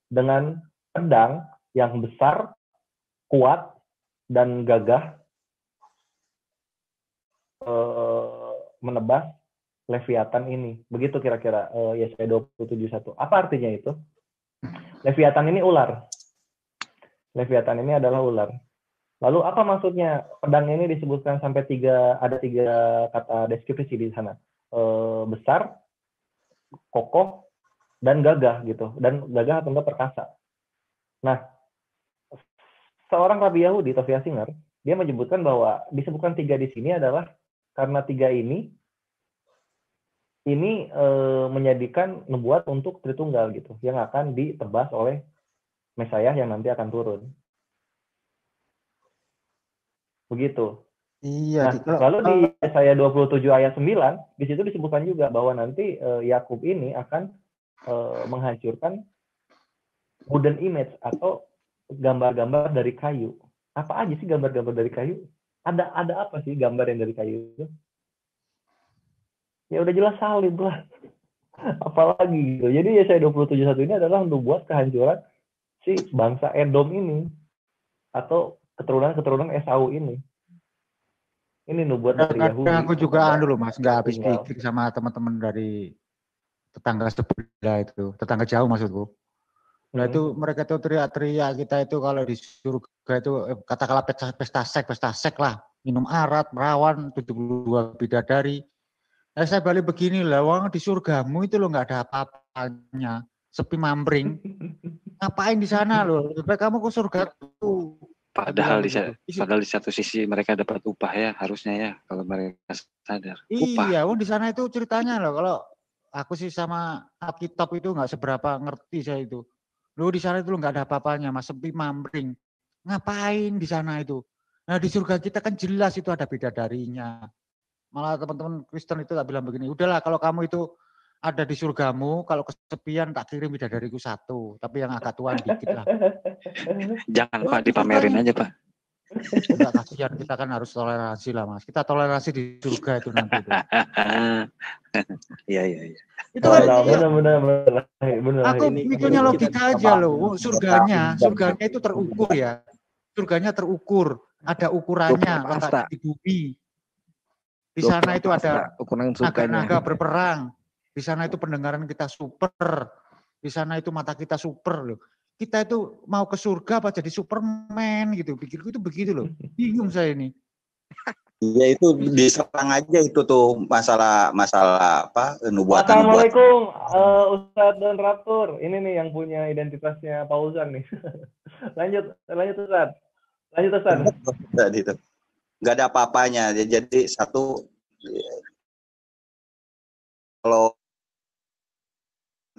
dengan pedang yang besar, kuat, dan gagah menebas Leviatan ini. Begitu kira-kira Yesaya 27:1. Apa artinya itu? Leviatan ini ular. Leviatan ini adalah ular. Lalu apa maksudnya? Pedang ini disebutkan sampai ada tiga kata deskripsi di sana. Besar, kokoh, dan gagah gitu. Dan gagah atau enggak perkasa. Nah, seorang Rabi Yahudi, Tovia Singer, dia menyebutkan bahwa disebutkan tiga di sini adalah karena tiga ini menjadikan nubuat untuk Tritunggal gitu, yang akan ditebas oleh Mesias yang nanti akan turun. Begitu. Iya. Nah, lalu di Yesaya 27 ayat 9, di situ disebutkan juga bahwa nanti Yakub ini akan menghancurkan wooden image atau gambar-gambar dari kayu. Apa aja sih gambar-gambar dari kayu? Ada apa sih gambar yang dari kayu itu? Ya udah jelas salib lah. Apalagi gitu. Jadi Yesaya 27:1 ini adalah membuat kehancuran si bangsa Edom ini atau keturunan Esau ini. Ini nubuat dari Yahudi. Aku juga dulu Mas, nggak habis pikir sama teman-teman dari tetangga sebelah itu, tetangga jauh maksudku. Nah itu mereka tuh teriak-teriak kita itu kalau di surga itu katakanlah pesta sek lah. minum arak, perawan, 72 bidadari. Nah, saya balik begini lah, wong di surgamu itu lo nggak ada apa-apanya, sepi mamring. Ngapain di sana lo? Lebih baik kamu ke surga tuh. Padahal di satu sisi mereka dapat upah ya, harusnya ya kalau mereka sadar. Upah. Iya, di sana itu ceritanya loh. Kalau aku sih sama Alkitab itu nggak seberapa ngerti saya itu. Lu di sana itu lo nggak ada apa-apanya, mas, sepi mamring. Ngapain di sana itu? Nah di surga kita kan jelas itu ada bidadarinya. Malah teman-teman Kristen itu tak bilang begini, udahlah kalau kamu itu ada di surgamu, kalau kesepian tak kirim bidadariku 1, tapi yang agak tuan dikit lah. Jangan Pak, dipamerin aja Pak. Enggak, kasihan, kita kan harus toleransi lah Mas. Kita toleransi di surga itu nanti itu. Iya. Itu kan benar. Aku mikirnya logika aja loh. Surganya itu terukur ya. Surganya terukur, ada ukurannya, letaknya di bumi. Di sana itu ada naga-naga berperang. Di sana itu pendengaran kita super. Di sana itu mata kita super loh. Kita itu mau ke surga apa jadi Superman gitu. Pikirku itu begitu loh. Bingung saya ini. Ya itu diserang aja itu tuh masalah apa nubuatan. Assalamualaikum Ustadz dan Raptor. Ini nih yang punya identitasnya Fauzan nih. lanjut Ustadz. Lanjut Ustadz. Itu. Nggak ada apa-apanya. Jadi satu, kalau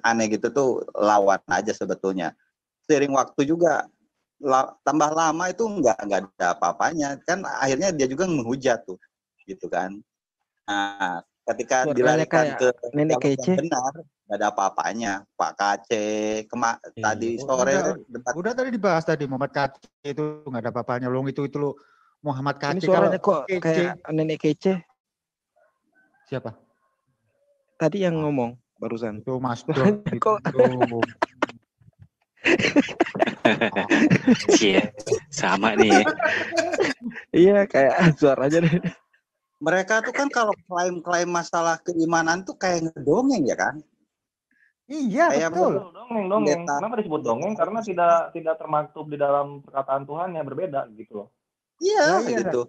aneh gitu tuh lawan aja sebetulnya. Seiring waktu juga tambah lama itu nggak ada apa-apanya. Kan akhirnya dia juga menghujat tuh, gitu kan. Nah, ketika dilarikan ke nenek kece, benar, nggak ada apa-apanya. Pak Kace tadi sore udah tadi dibahas tadi Muhammad Kace itu nggak ada apa-apanya. Long itu lo Muhammad Kace. Ini suaranya kok kayak nenek kece. Siapa? Tadi yang ngomong barusan. Itu Mas Don. Iya, sama nih. Iya, kayak suaranya. Mereka tuh kan kalau klaim masalah keimanan tuh kayak ngedongeng ya kan? Iya, kayak betul. Dongeng. Kenapa disebut dongeng? Karena tidak termaktub di dalam perkataan Tuhan yang berbeda gitu loh. Iya, gitu.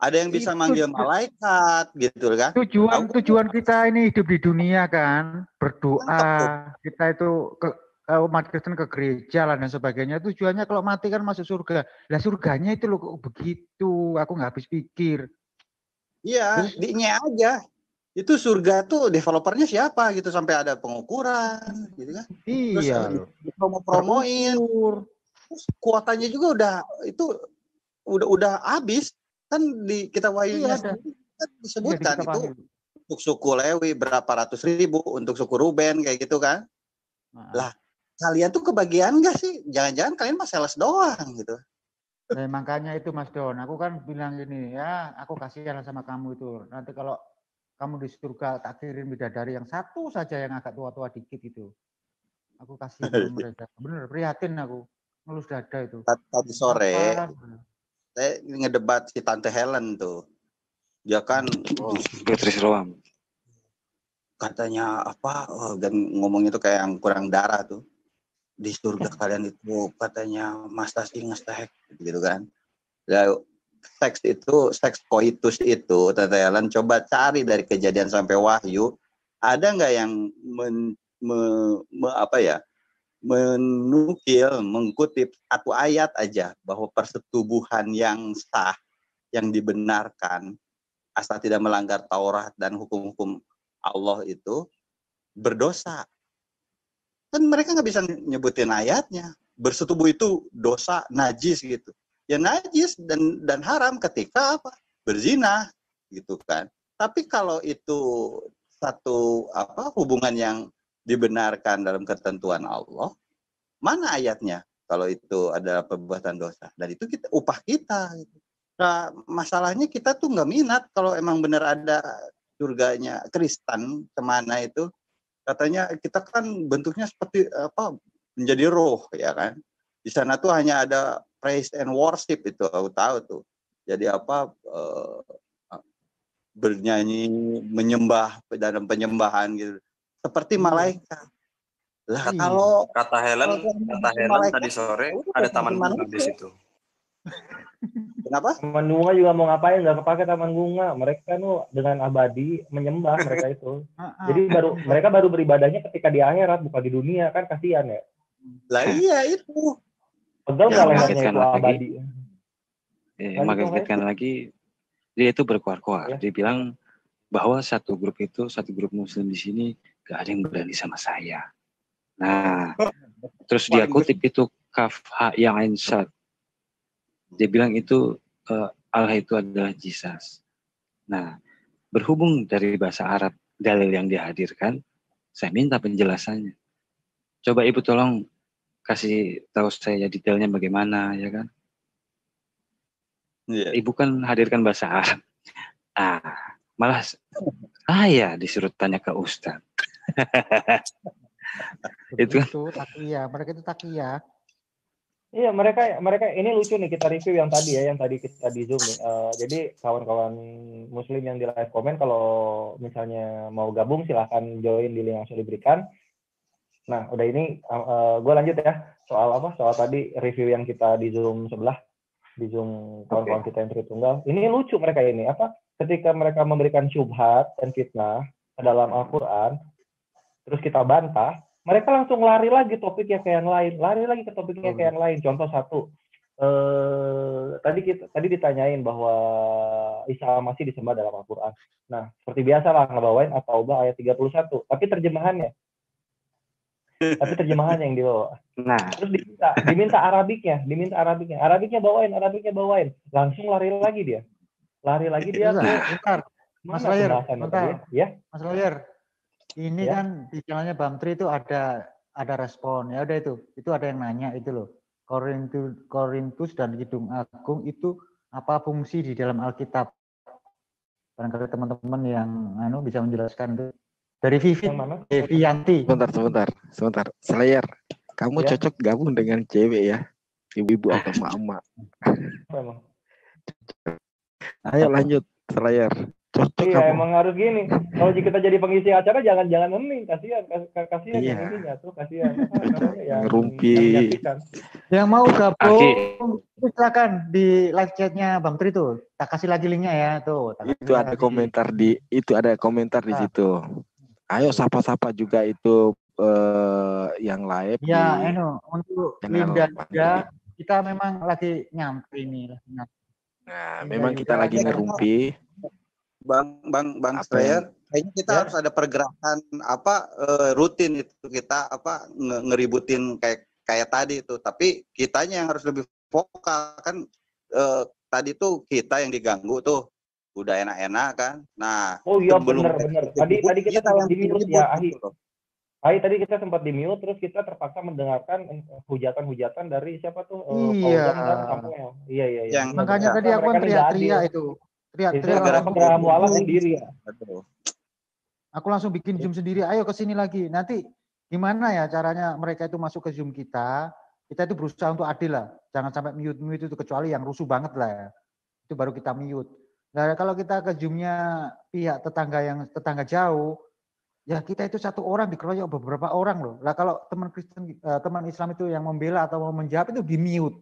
Ada yang bisa manggil malaikat gitu kan. Tujuan kita ini hidup di dunia kan, berdoa. Kita itu umat Kristen ke gereja lah dan sebagainya. Tujuannya kalau mati kan masuk surga. Lah surganya itu loh kok begitu. Aku nggak habis pikir. Iya, dinya aja. Itu surga tuh developernya siapa gitu sampai ada pengukuran gitu kan. Iya. Terus promoin. Terus kuotanya juga udah habis. Kan di kita wayunya kan disebutkan itu untuk suku Lewi berapa ratus ribu, untuk suku Ruben kayak gitu kan. Lah kalian tuh kebagian nggak sih? Jangan-jangan kalian mah sales doang gitu. Nah, makanya itu Mas Don, aku kan bilang gini ya, aku kasihan sama kamu itu. Nanti kalau kamu di surga tak kirim bidadari yang 1 saja yang agak tua-tua dikit itu. Aku kasihan mereka. Bener, prihatin aku. Ngelus dada itu. Tadi sore saya ngedebat si Tante Helen tuh. Dia kan Beatrice Roam. Katanya apa? Dan ngomongnya tuh kayak yang kurang darah tuh. Di surga kalian itu katanya ngestek gitu kan. Ya, seks koitus itu Tante Helen coba cari dari Kejadian sampai Wahyu, ada nggak yang mengkutip satu ayat aja bahwa persetubuhan yang sah, yang dibenarkan asal tidak melanggar Taurat dan hukum-hukum Allah itu berdosa. Kan mereka nggak bisa nyebutin ayatnya. Bersetubuh itu dosa, najis gitu. Ya najis dan haram ketika apa? Berzina gitu kan. Tapi kalau itu satu hubungan yang dibenarkan dalam ketentuan Allah, mana ayatnya kalau itu ada perbuatan dosa? Dan itu upah kita. Gitu. Nah, masalahnya kita tuh nggak minat kalau emang benar ada surganya Kristen kemana itu. Katanya kita kan bentuknya seperti menjadi roh ya kan. Di sana tuh hanya ada praise and worship itu aku tahu tuh. Jadi bernyanyi, menyembah dalam penyembahan gitu. Seperti malaikat. Lah kalau kata Helen tadi sore ada taman bunga di situ. Kenapa? Taman bunga juga mau ngapain? Nggak kepake taman bunga. Mereka tuh dengan abadi menyembah mereka itu. Jadi mereka baru beribadahnya ketika di akhirat, bukan di dunia, kan kasihan ya. Lah iya itu. Pegel nggak lehernya itu abadi. Yang mengagetkan lagi, dia itu berkuar-kuar. Dia bilang bahwa satu grup muslim di sini gak ada yang berani sama saya. Nah, terus dia kutip itu kaf ha yang ainsad. Dia bilang itu Allah itu adalah Jesus. Nah, berhubung dari bahasa Arab dalil yang dihadirkan, saya minta penjelasannya. Coba Ibu tolong kasih tahu saya detailnya bagaimana, ya kan? Yeah. Ibu kan hadirkan bahasa Arab. Malah saya disuruh tanya ke Ustadz. Itu takiyah, mereka itu takiyah. Iya, mereka ini lucu nih, kita review yang tadi ya, yang tadi kita di Zoom nih. Jadi kawan-kawan muslim yang di live comment kalau misalnya mau gabung silahkan join di link yang sudah diberikan. Nah, udah ini gue lanjut ya soal tadi review yang kita di Zoom sebelah, di Zoom kawan-kawan kita yang Tritunggal. Ini lucu mereka ini ketika mereka memberikan syubhat dan fitnah ke dalam Al-Qur'an, terus kita bantah, mereka langsung lari lagi topiknya ke yang lain, Contoh satu, tadi ditanyain bahwa Isa masih disembah dalam Al-Qur'an. Nah, seperti biasa lah ngebawain At-Taubah ayat 31, tapi terjemahannya yang dibawa. Nah, terus diminta Arabiknya, bawain, langsung lari lagi dia Bentar, Mas Layar, ya. Mas Layar. Ini kan di channelnya Bamtri itu ada respon, ya udah itu ada yang nanya itu loh. Korintus dan Kidung Agung itu apa fungsi di dalam Alkitab? Barangkali teman-teman yang bisa menjelaskan itu. Dari Vivianti. Sebentar. Slayer, kamu cocok gabung dengan cewek ya, ibu-ibu atau emak-emak. Ayo lanjut, Slayer. Cocok iya, kamu. emang harus gini. Kalau kita jadi pengisi acara jangan hening, kasihan yang ininya tuh, kasihan. Ngerumpi. Yang mau gabung silakan di live chatnya Bang Tri tuh. Tak kasih lagi linknya ya tuh. Itu ada komentar di situ. Ayo sapa-sapa juga itu yang live. Ya, untuk Linda juga kita memang lagi nyampe ini. Nah, memang kita lagi ngerumpi. Bang Slayer, kayaknya kita harus ada pergerakan rutin itu, kita ngeributin kayak tadi itu, tapi kitanya yang harus lebih vokal kan. Tadi tuh kita yang diganggu tuh udah enak-enak kan. Nah, iya benar. Tadi kita sempat di mute ya, tadi kita sempat di mute, terus kita terpaksa mendengarkan hujatan dari siapa tuh? Iya. Iya. Makanya tadi aku teriak-teriak itu. Teriak-teriak mualaf sendiri ya. Aku langsung bikin Zoom sendiri. Ayo ke sini lagi. Nanti gimana ya caranya mereka itu masuk ke Zoom kita? Kita itu berusaha untuk adil lah. Jangan sampai mute itu, kecuali yang rusuh banget lah ya. Itu baru kita mute. Nah, kalau kita ke Zoom-nya pihak tetangga jauh, ya kita itu satu orang dikeroyok beberapa orang loh. Lah kalau teman Islam itu yang membela atau mau menjawab itu di mute.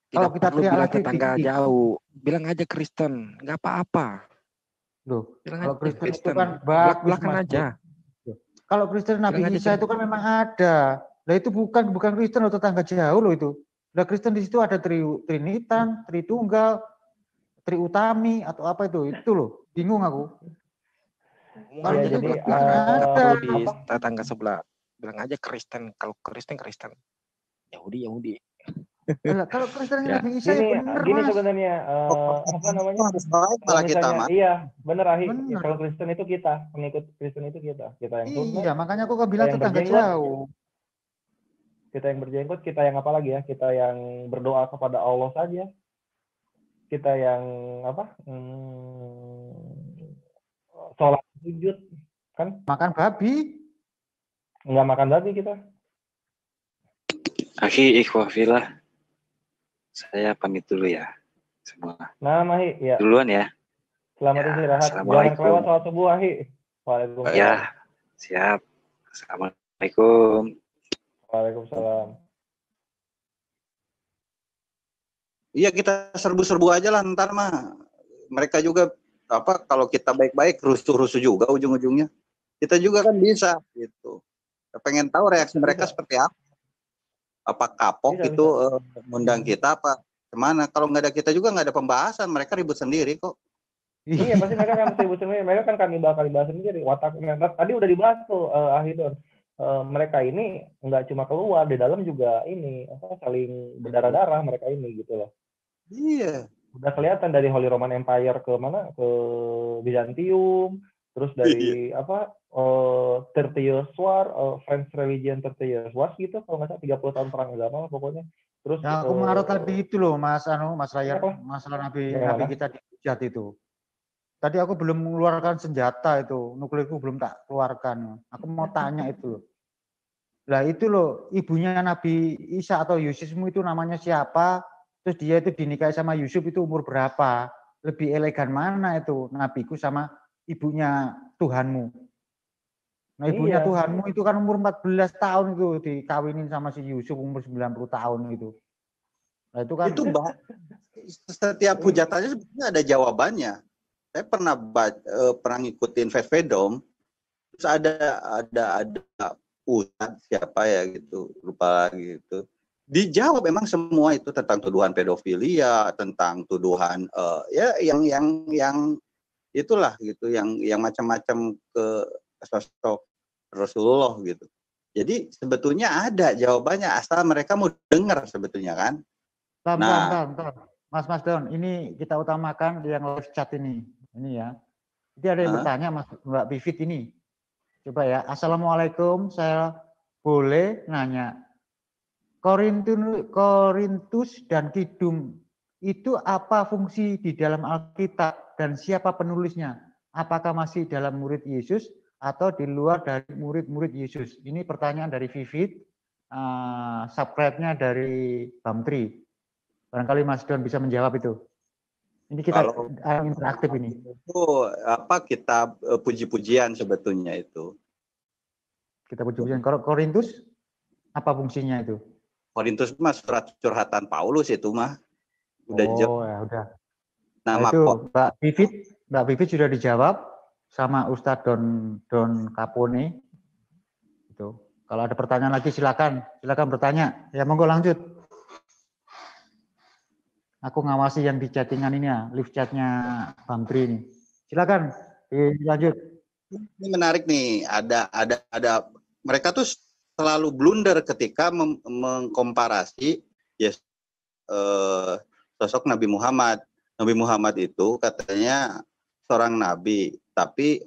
Kalau kita bilang lagi tetangga jauh, bilang aja Kristen, nggak apa-apa. Loh, kalau Kristen itu kan belak-belakan aja. Kalau Kristen Nabi Isa itu kan memang ada. Lah itu bukan Kristen loh, tetangga jauh loh itu. Lah Kristen di situ ada Trinitan, Tritunggal, Triutami atau apa itu loh. Bingung aku. Kalau jadi ada di tetangga sebelah, bilang aja Kristen. Kalau Kristen, Yahudi. Kalau Kristen Nabi Isa ya benar, gini sebenarnya malah kita mah. Iya, benar Ahi. Kalau Kristen itu kita, pengikut Kristen itu kita yang iya, makanya aku bilang tetangga jauh. Kita yang berjenggot, kita yang apa lagi ya? Kita yang berdoa kepada Allah saja. Kita yang sholat sujud kan? Makan babi? Enggak makan babi kita. Akhi ikhwafillah. Saya pamit dulu ya semua. Nah, Mahi, ya. Duluan ya. Selamat istirahat. Jangan kelewat sholat subuh, Ahi. Waalaikumsalam. Ya, siap. Assalamualaikum. Waalaikumsalam. Iya, kita serbu-serbu aja lah ntar mah. Mereka juga kalau kita baik-baik rusuh-rusuh juga ujung-ujungnya. Kita juga kan bisa gitu. Pengen tahu reaksi mereka seperti apa. Apa kapok itu mengundang kita apa kemana? Kalau nggak ada kita juga nggak ada pembahasan. Mereka ribut sendiri kok. Iya, pasti mereka kan ribut sendiri. Mereka kan kanibal sendiri. Wataknya tadi udah dibahas tuh Ahidor. Mereka ini nggak cuma keluar, di dalam juga ini saling berdarah-darah mereka ini gitu loh. Iya. Udah kelihatan dari Holy Roman Empire ke mana, ke Byzantium, terus dari Tertius War, French Religion Tertius War gitu, kalau nggak salah 30 tahun perang agama pokoknya. Terus yang aku marah tadi itu loh Mas Rayyan, masalah nabi kita dihujat itu. Tadi aku belum mengeluarkan senjata itu, nuklirku belum tak keluarkan. Aku mau tanya itu. Lah itu loh, ibunya Nabi Isa atau Yusufmu itu namanya siapa? Terus dia itu dinikahi sama Yusuf itu umur berapa? Lebih elegan mana itu nabiku sama ibunya Tuhanmu? Nah ibunya Tuhanmu itu kan umur 14 tahun itu dikawinin sama si Yusuf umur 90 tahun gitu. Nah itu kan. Itu setiap hujatannya sebetulnya ada jawabannya. Saya pernah ngikutin Vedom, terus ada Ustadz siapa ya gitu, lupa lagi gitu. Dijawab memang semua itu tentang tuduhan pedofilia, tentang tuduhan yang itulah gitu, yang macam-macam ke sosok Rasulullah gitu. Jadi sebetulnya ada jawabannya asal mereka mau dengar sebetulnya kan. Bentar. Mas Don, ini kita utamakan yang live chat ini ya. Jadi ada yang bertanya Mbak Bivit ini. Coba ya, Assalamualaikum, saya boleh nanya. Korintus dan Kidung itu apa fungsi di dalam Alkitab dan siapa penulisnya? Apakah masih dalam murid Yesus atau di luar dari murid-murid Yesus? Ini pertanyaan dari Vivit, subscribe-nya dari Bamtri. Barangkali Mas Don bisa menjawab itu. Ini kita interaktif ini. Itu kita puji-pujian sebetulnya itu. Kita puji-pujian. Korintus apa fungsinya itu? Korintus mah surat curhatan Paulus itu mah. Udah. Nah itu Mbak Bivit sudah dijawab sama Ustadz Don Capone. Itu. Kalau ada pertanyaan lagi silakan bertanya. Ya monggo lanjut. Aku ngawasi yang di chattingan ini ya, live chatnya Bamtri ini. Silakan dilanjut. Ini menarik nih. Ada mereka tuh selalu blunder ketika mengkomparasi sosok Nabi Muhammad. Nabi Muhammad itu katanya seorang nabi, tapi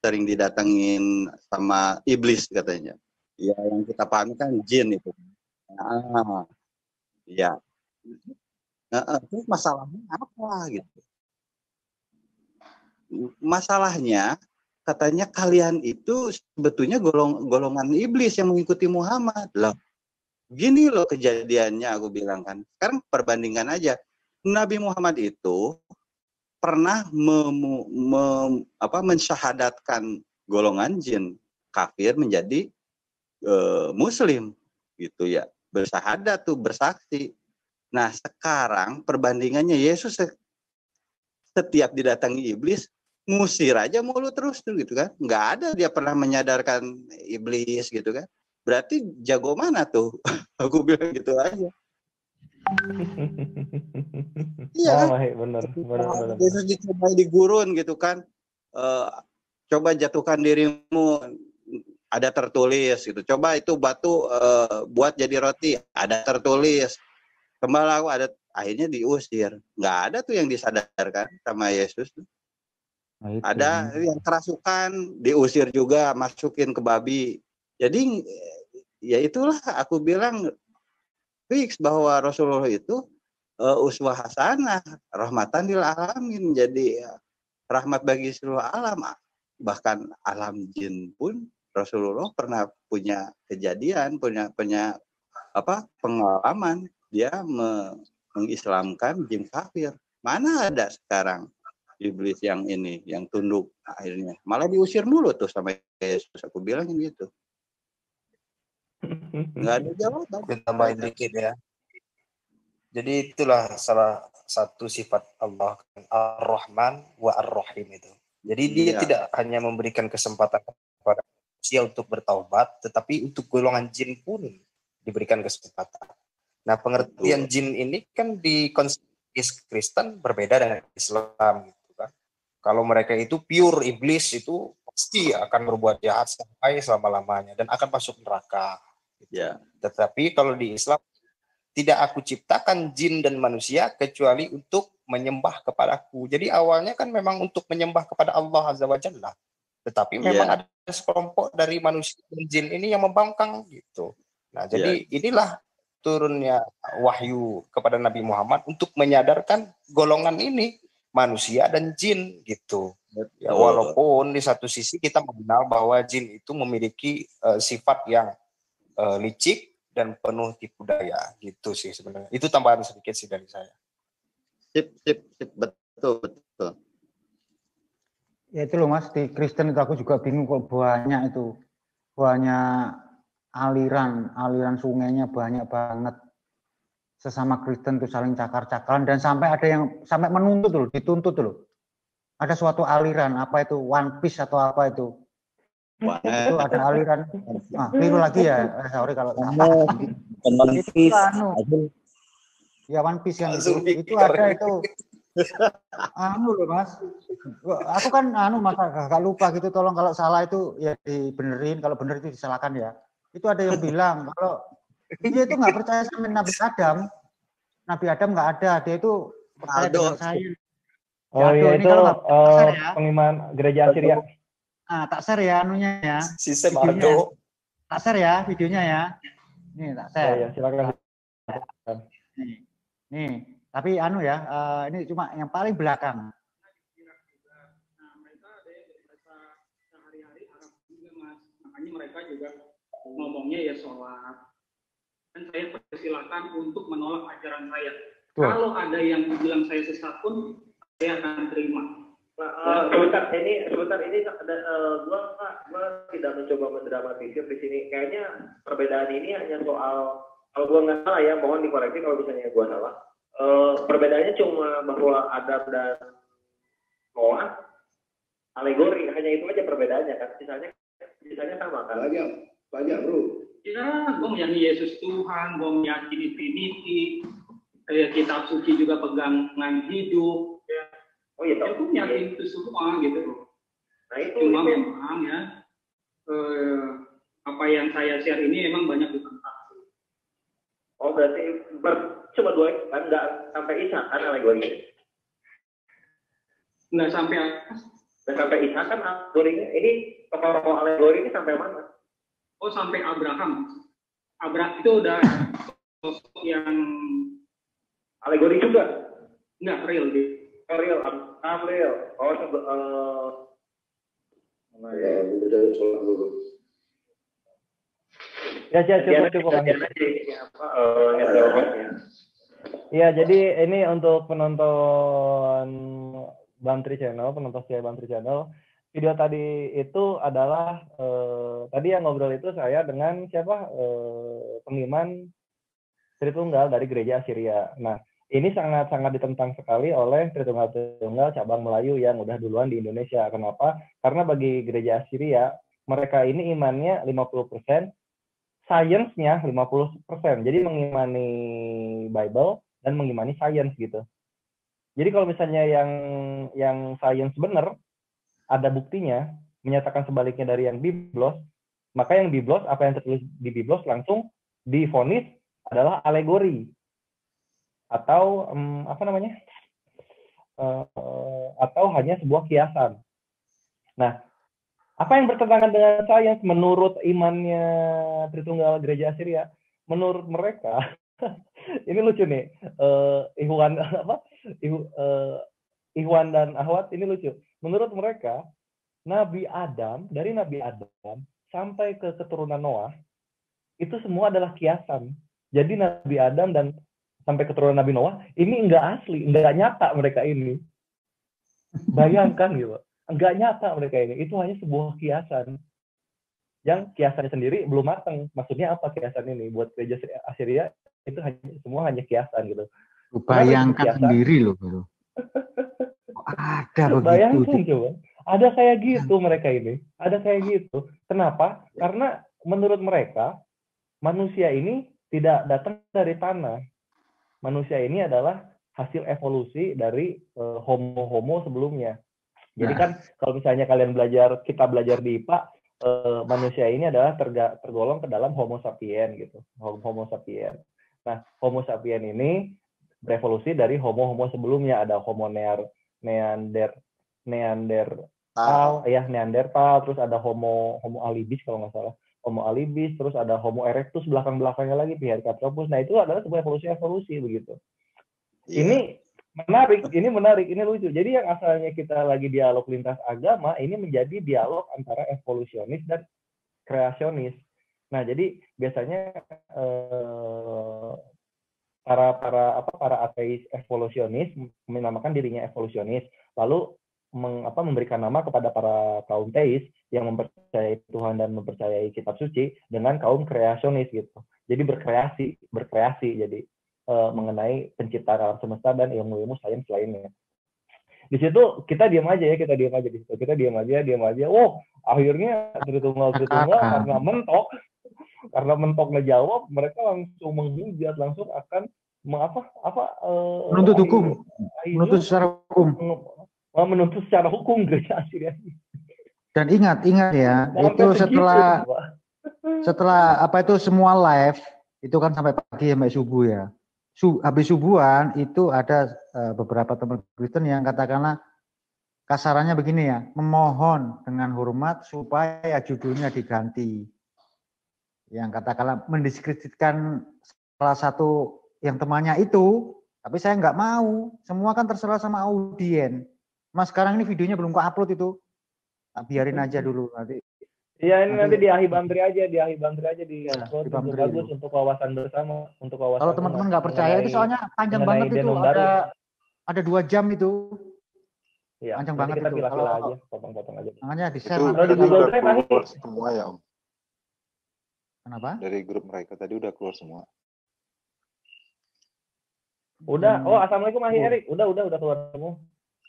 sering didatengin sama iblis katanya. Ya yang kita pahami kan jin itu. Ya. Terus masalahnya apa gitu? Masalahnya katanya kalian itu sebetulnya golongan iblis yang mengikuti Muhammad. Loh, gini loh kejadiannya aku bilang kan. Sekarang perbandingan aja. Nabi Muhammad itu pernah mensyahadatkan golongan jin kafir menjadi muslim gitu ya. Bersyahadat tuh, bersaksi. Nah, sekarang perbandingannya Yesus setiap didatangi iblis ngusir aja mulu terus tuh gitu kan. Nggak ada dia pernah menyadarkan iblis gitu kan. Berarti jago mana tuh? Aku bilang gitu aja. Iya kan? Benar. Yesus dicoba di gurun gitu kan. Coba jatuhkan dirimu, ada tertulis gitu. Coba itu batu buat jadi roti, ada tertulis. Kembali aku akhirnya diusir. Nggak ada tuh yang disadarkan sama Yesus. Nah, ada yang kerasukan, diusir juga, masukin ke babi. Jadi ya itulah aku bilang fix bahwa Rasulullah itu uswah hasanah, rahmatan lil alamin, jadi rahmat bagi seluruh alam. Bahkan alam jin pun Rasulullah pernah punya kejadian, punya pengalaman dia mengislamkan jin kafir. Mana ada sekarang iblis yang ini, yang tunduk akhirnya. Malah diusir mulu tuh sama Yesus. Aku bilang gitu. Nggak ada jawaban. Ditambahin dikit ya. Jadi itulah salah satu sifat Allah, Ar-Rahman wa Ar-Rahim itu. Jadi dia tidak hanya memberikan kesempatan kepada manusia untuk bertaubat, tetapi untuk golongan jin pun diberikan kesempatan. Nah, pengertian jin ini kan di konsep Kristen berbeda dengan Islam gitu kan. Kalau mereka itu pure iblis, itu pasti akan berbuat jahat sampai selama-lamanya dan akan masuk neraka. Gitu. Ya. Tetapi kalau di Islam, tidak aku ciptakan jin dan manusia kecuali untuk menyembah kepadaku. Jadi awalnya kan memang untuk menyembah kepada Allah Azza wa Jalla. Tetapi memang ada sekelompok dari manusia dan jin ini yang membangkang gitu. Nah, jadi inilah turunnya wahyu kepada Nabi Muhammad untuk menyadarkan golongan ini, manusia dan jin gitu. Ya, walaupun di satu sisi kita mengenal bahwa jin itu memiliki sifat yang licik dan penuh tipu daya gitu sih sebenarnya. Itu tambahan sedikit sih dari saya. Sip, betul. Ya itu loh Mas, di Kristen itu aku juga bingung kok banyak aliran sungainya banyak banget. Sesama Kristen tuh saling cakar-cakaran dan sampai ada yang sampai menuntut loh, dituntut loh. Ada suatu aliran, apa itu, One Piece atau apa itu. Itu ada aliran, keliru lagi ya, sorry kalau salah. Itu ya One Piece yang itu ada itu. Loh Mas, aku kan masa gak lupa gitu, tolong kalau salah itu ya dibenerin, kalau bener itu disalahkan ya. Itu ada yang bilang kalau dia itu nggak percaya sama Nabi Adam nggak ada, dia itu percaya dengan saya. Oh iya, itu pengiman gereja Assyria. Tak share ya anunya ya. Sistem Ardo. Tak share ya videonya ya. Nih tak share. Ya, silakan. Nih, tapi ini cuma yang paling belakang. Makanya mereka juga ngomongnya ya sholat. Dan saya persilakan untuk menolak ajaran saya. Kalau ada yang bilang saya sesat pun, saya akan terima. Sebentar ini gua tidak mencoba mendramatisir di sini. Kayaknya perbedaan ini hanya soal, kalau gua nggak salah ya, mohon dikoreksi kalau misalnya gua salah. Perbedaannya cuma bahwa Adam dan Noah alegori, hanya itu aja perbedaannya kan. Sisanya sama kan? Banyak bro. Ya, gua meyakini Yesus Tuhan, gua meyakini Trinity, kitab suci juga pegangan hidup. Ya. Oh iya, aku meyakini itu semua gitu. Nah itu cuma memang ya apa yang saya share ini memang banyak ditentang. Oh berarti cuma dua kan, nggak sampai Isa kan alegorinya? Nggak sampai Isa kan alegorinya. Ini tokoh alegori ini sampai mana? Oh sampai Abraham. Abraham itu udah yang alegori juga? Nggak real deh. Real. Cukup. Iya, jadi ini untuk penonton Bantri Channel, penonton setia Bantri Channel. Video tadi itu adalah tadi yang ngobrol itu saya dengan siapa? Pengiman Tritunggal dari gereja Assyria. Nah, ini sangat-sangat ditentang sekali oleh Tritunggal cabang Melayu yang udah duluan di Indonesia. Kenapa? Karena bagi gereja Assyria, mereka ini imannya 50%, sainsnya 50%. Jadi mengimani Bible dan mengimani sains gitu. Jadi kalau misalnya yang sains benar, ada buktinya, menyatakan sebaliknya dari yang biblos, maka yang biblos, apa yang tertulis di biblos langsung divonis adalah alegori. Atau atau hanya sebuah kiasan. Nah, apa yang bertentangan dengan sains menurut imannya Tritunggal Gereja Assyria? Menurut mereka, ini lucu nih, Ikhwan dan Ahwat ini lucu. Menurut mereka, dari Nabi Adam sampai ke keturunan Noah itu semua adalah kiasan. Jadi Nabi Adam dan sampai keturunan Nabi Noah, ini enggak asli, enggak nyata mereka ini. Bayangkan gitu, enggak nyata mereka ini. Itu hanya sebuah kiasan. Yang kiasannya sendiri belum matang. Maksudnya apa kiasan ini? Buat gereja Assyria, itu semua hanya kiasan gitu. Bayangkan sendiri loh bro. Ada begitu. Bayangkan coba. Ada kayak gitu mereka ini. Ada kayak gitu. Kenapa? Karena menurut mereka manusia ini tidak datang dari tanah. Manusia ini adalah hasil evolusi dari homo-homo sebelumnya. Jadi kan kalau misalnya kita belajar di IPA, manusia ini adalah tergolong ke dalam Homo sapien gitu. Homo sapien. Nah, Homo sapien ini berevolusi dari homo-homo sebelumnya. Ada Homo Neanderthal, terus ada Homo alibis kalau nggak salah. Homo alibis, terus ada Homo erectus belakang-belakangnya lagi Pithecanthropus. Nah, itu adalah sebuah evolusi begitu. Yeah. Ini menarik, ini lucu. Jadi yang asalnya kita lagi dialog lintas agama, ini menjadi dialog antara evolusionis dan kreasionis. Nah, jadi biasanya para ateis evolusionis menamakan dirinya evolusionis, lalu memberikan nama kepada para kaum teis yang mempercayai Tuhan dan mempercayai kitab suci dengan kaum kreasionis gitu. Jadi berkreasi jadi mengenai penciptaan alam semesta dan ilmu-ilmu sains lainnya. Di situ kita diam aja di situ. Kita diam aja. Wow, akhirnya Tritunggal karena mentok ngejawab, mereka langsung menghujat, langsung akan menuntut hukum, menuntut secara hukum gereja Assyria. Dan ingat ya, itu setelah semua live itu kan sampai pagi sampai subuh ya. Habis subuhan itu ada beberapa teman Kristen yang katakanlah kasarannya begini ya, memohon dengan hormat supaya judulnya diganti. Yang katakanlah mendiskreditkan salah satu yang temannya itu, tapi saya nggak mau. Semua kan terserah sama audien. Mas sekarang ini videonya belum upload itu, biarin aja dulu nanti. Iya, ini nanti di Ahi Bantri aja di upload bagus untuk wawasan bersama, Kalau teman-teman nggak percaya itu soalnya panjang banget itu, ada 2 jam itu. Iya, panjang banget kita itu. Pilih aja, potong-potong aja. Makanya di-share kalau di Google Drive semua ya, Om. Kenapa? Dari grup mereka tadi udah keluar semua. Udah. Oh, assalamualaikum Ahi Erik. Udah keluar semua.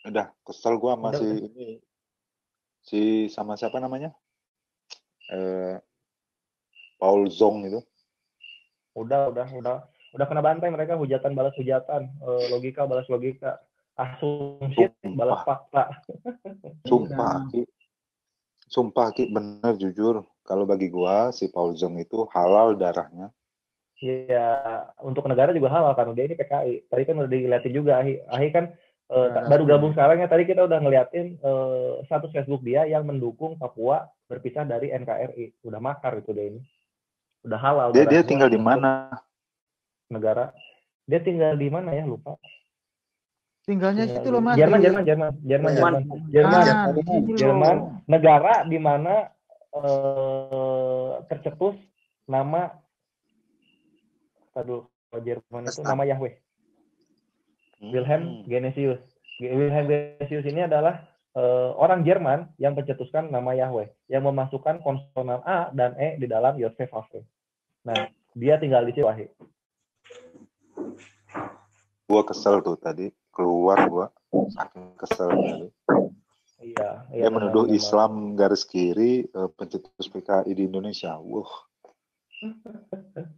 Udah, kesel gua masih ini sama siapa namanya? Paul Zong itu. Udah kena bantai mereka, hujatan balas hujatan, logika balas logika, asumsi balas fakta. Sumpah Ki, bener jujur. Kalau bagi gua si Paul Zong itu halal darahnya. Iya, untuk negara juga halal karena dia ini PKI. Tadi kan udah dilihatin juga Ahi kan baru gabung sekarang ya. Tadi kita udah ngeliatin status Facebook dia yang mendukung Papua berpisah dari NKRI. Udah makar itu dia ini. Udah halal. Dia tinggal di mana? Negara. Dia tinggal di mana ya? Lupa. Tinggalnya situ loh Mas. Jerman. Negara di mana tercetus nama Jerman itu nama Yahweh. Wilhelm Genesius. Wilhelm Genesius ini adalah orang Jerman yang pencetuskan nama Yahweh, yang memasukkan konsonan A dan E di dalam Yosef Hafe. Nah, dia tinggal di situ. Gua kesel tuh tadi, keluar gua saking kesel tadi. Iya. Dia menuduh Islam garis kiri pencetus PKI di Indonesia.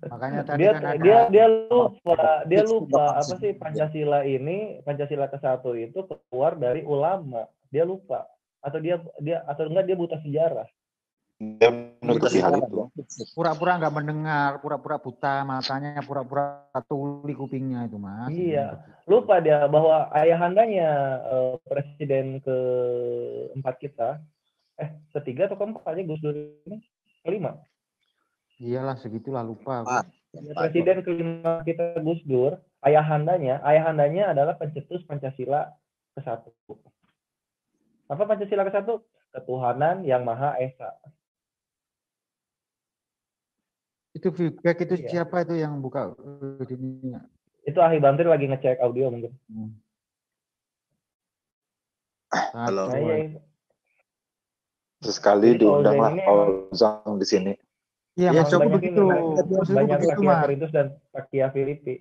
Makanya tadi dia lupa apa sih Pancasila ke-1 itu keluar dari ulama. Dia lupa atau dia buta sejarah. Dia menutupi hal itu. Pura-pura nggak mendengar, pura-pura buta matanya, pura-pura tuli kupingnya itu Mas. Iya, lupa dia bahwa ayahandanya presiden ke-4 kita, ketiga atau keempat Gus Dur ini, kelima. Iyalah segitulah lupa. Presiden kelima kita Gus Dur, ayahandanya adalah pencetus Pancasila ke-1. Apa Pancasila ke-1? Ketuhanan yang Maha Esa. Itu feedback itu siapa itu yang buka videonya? Itu Ahi Bantri lagi ngecek audio mungkin. Halo. Sekali diundanglah Paul Zong di sini. Iya, Ya, maksudku banyak begitu. ini, Maksudku banyak begitu, Takia Mas. Korintus dan Takia Filipi.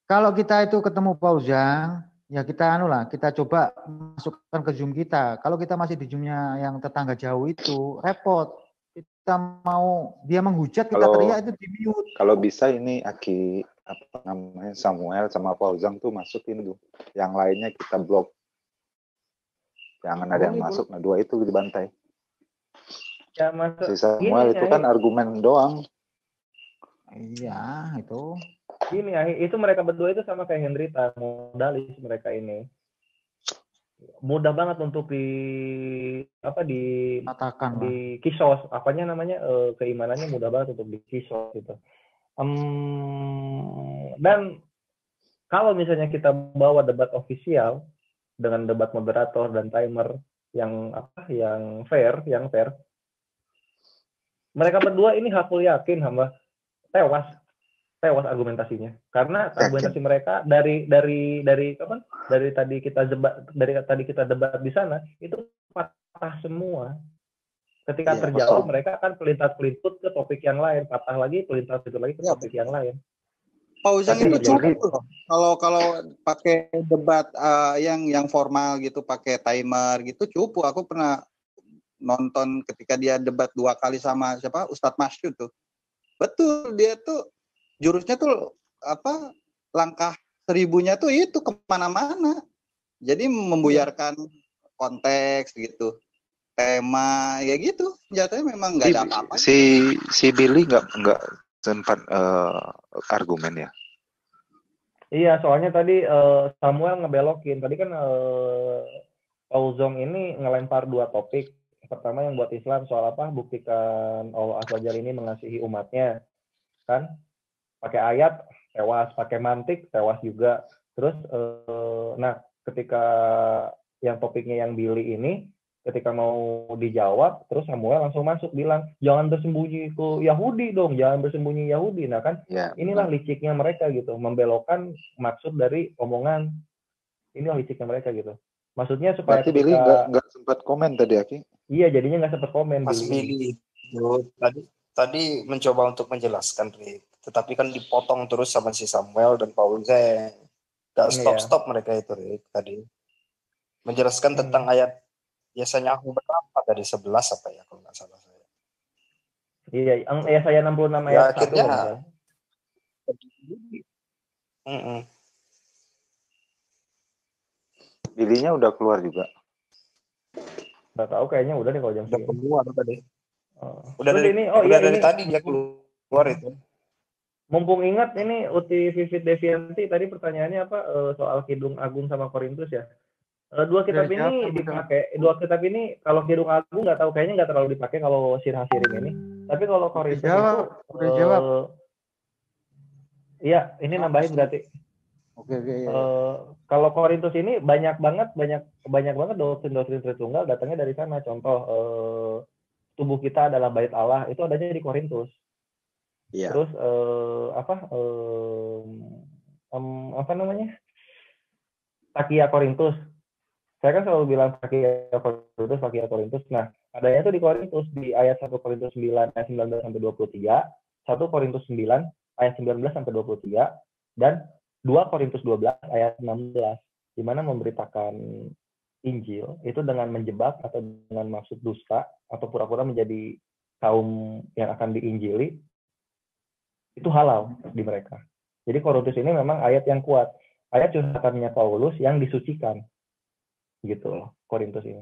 Kalau kita itu ketemu Pauzang, ya kita kita coba masukkan ke Zoom kita. Kalau kita masih di Zoom-nya yang tetangga jauh itu, repot. Kita mau dia menghujat, kita teriak itu di mute. Kalau bisa ini Aki apa namanya Samuel sama Pauzang tuh masukin tuh. Yang lainnya kita blok. Jangan ada yang masuk, nah 2 itu dibantai. Ya, masuk. Si Samuel itu kan argumen doang. Iya, itu. Gini ya, itu mereka berdua itu sama kayak Hendrita, modalis mereka ini. Mudah banget untuk katakan di kisos, apanya namanya keimanannya mudah banget untuk di kisos gitu. Dan kalau misalnya kita bawa debat ofisial dengan debat moderator dan timer yang fair, mereka berdua ini hakul yakin hamba tewas argumentasinya, karena argumentasi mereka dari tadi kita debat di sana itu patah semua. Ketika terjawab mereka akan pelintas-pelintut ke topik yang lain, patah lagi pelintas-pelintut lagi ke topik yang lain. Pauzang itu cukup kalau pakai debat yang formal gitu, pakai timer gitu cukup. Aku pernah nonton ketika dia debat 2 kali sama siapa Ustadz Masyud tuh. Betul, dia tuh jurusnya tuh langkah 1000-nya tuh itu kemana-mana. Jadi membuyarkan konteks gitu, tema ya gitu. Jatuhnya memang nggak ada apa-apa. Si Billy nggak sempat argumen ya. Iya, soalnya tadi Samuel ngebelokin. Tadi kan Pauzong ini ngelempar 2 topik. Pertama yang buat Islam soal buktikan Allah Azza wa Jalla ini mengasihi umatnya, kan? Pakai ayat tewas, pakai mantik tewas juga. Terus nah ketika yang topiknya yang Billy ini ketika mau dijawab, terus Samuel langsung masuk bilang jangan bersembunyi ke Yahudi dong, jangan bersembunyi Yahudi. Nah kan inilah liciknya mereka gitu, membelokkan maksud dari omongan. Inilah liciknya mereka gitu. Maksudnya supaya berarti Billy nggak sempat komen tadi Aki? Iya, jadinya nggak sempat komen. Mas Billy itu tadi mencoba untuk menjelaskan, Rick. Tetapi kan dipotong terus sama si Samuel dan Pauzang. Gak stop mereka itu, Rick, tadi. Menjelaskan tentang ayat Yesaya berapa tadi 11 apa ya kalau nggak salah saya. Iya, Yesaya 66 ayat 1. Akhirnya Billy-nya udah keluar juga. Nggak tahu, kayaknya udah deh kalau jam segini. Keluar tadi. Udah dari tadi dia keluar itu. Mumpung ingat ini Uti Vivit Devianti tadi pertanyaannya soal Kidung Agung sama Korintus ya. 2 kitab ini dipakai. 2 kitab ini kalau Kidung Agung nggak tahu, kayaknya nggak terlalu dipakai kalau Sirah Sirim ini. Tapi kalau Korintus itu udah jawab. Iya, ini nambahin berarti. Oke. Kalau Korintus ini banyak banget doktrin Tritunggal datangnya dari sana. Contoh tubuh kita adalah bait Allah, itu adanya di Korintus. Iya. Terus Takia Korintus. Saya kan selalu bilang Takia Korintus. Nah, adanya itu di Korintus di ayat 1 Korintus 9 ayat 19 sampai 23, 1 Korintus 9 ayat 19 sampai 23 dan 2 Korintus 12 ayat 16, di mana memberitakan Injil itu dengan menjebak atau dengan maksud dusta atau pura-pura menjadi kaum yang akan diinjili, itu halal di mereka. Jadi Korintus ini memang ayat yang kuat, ayat curhatannya Paulus yang disucikan, gitu Korintus ini.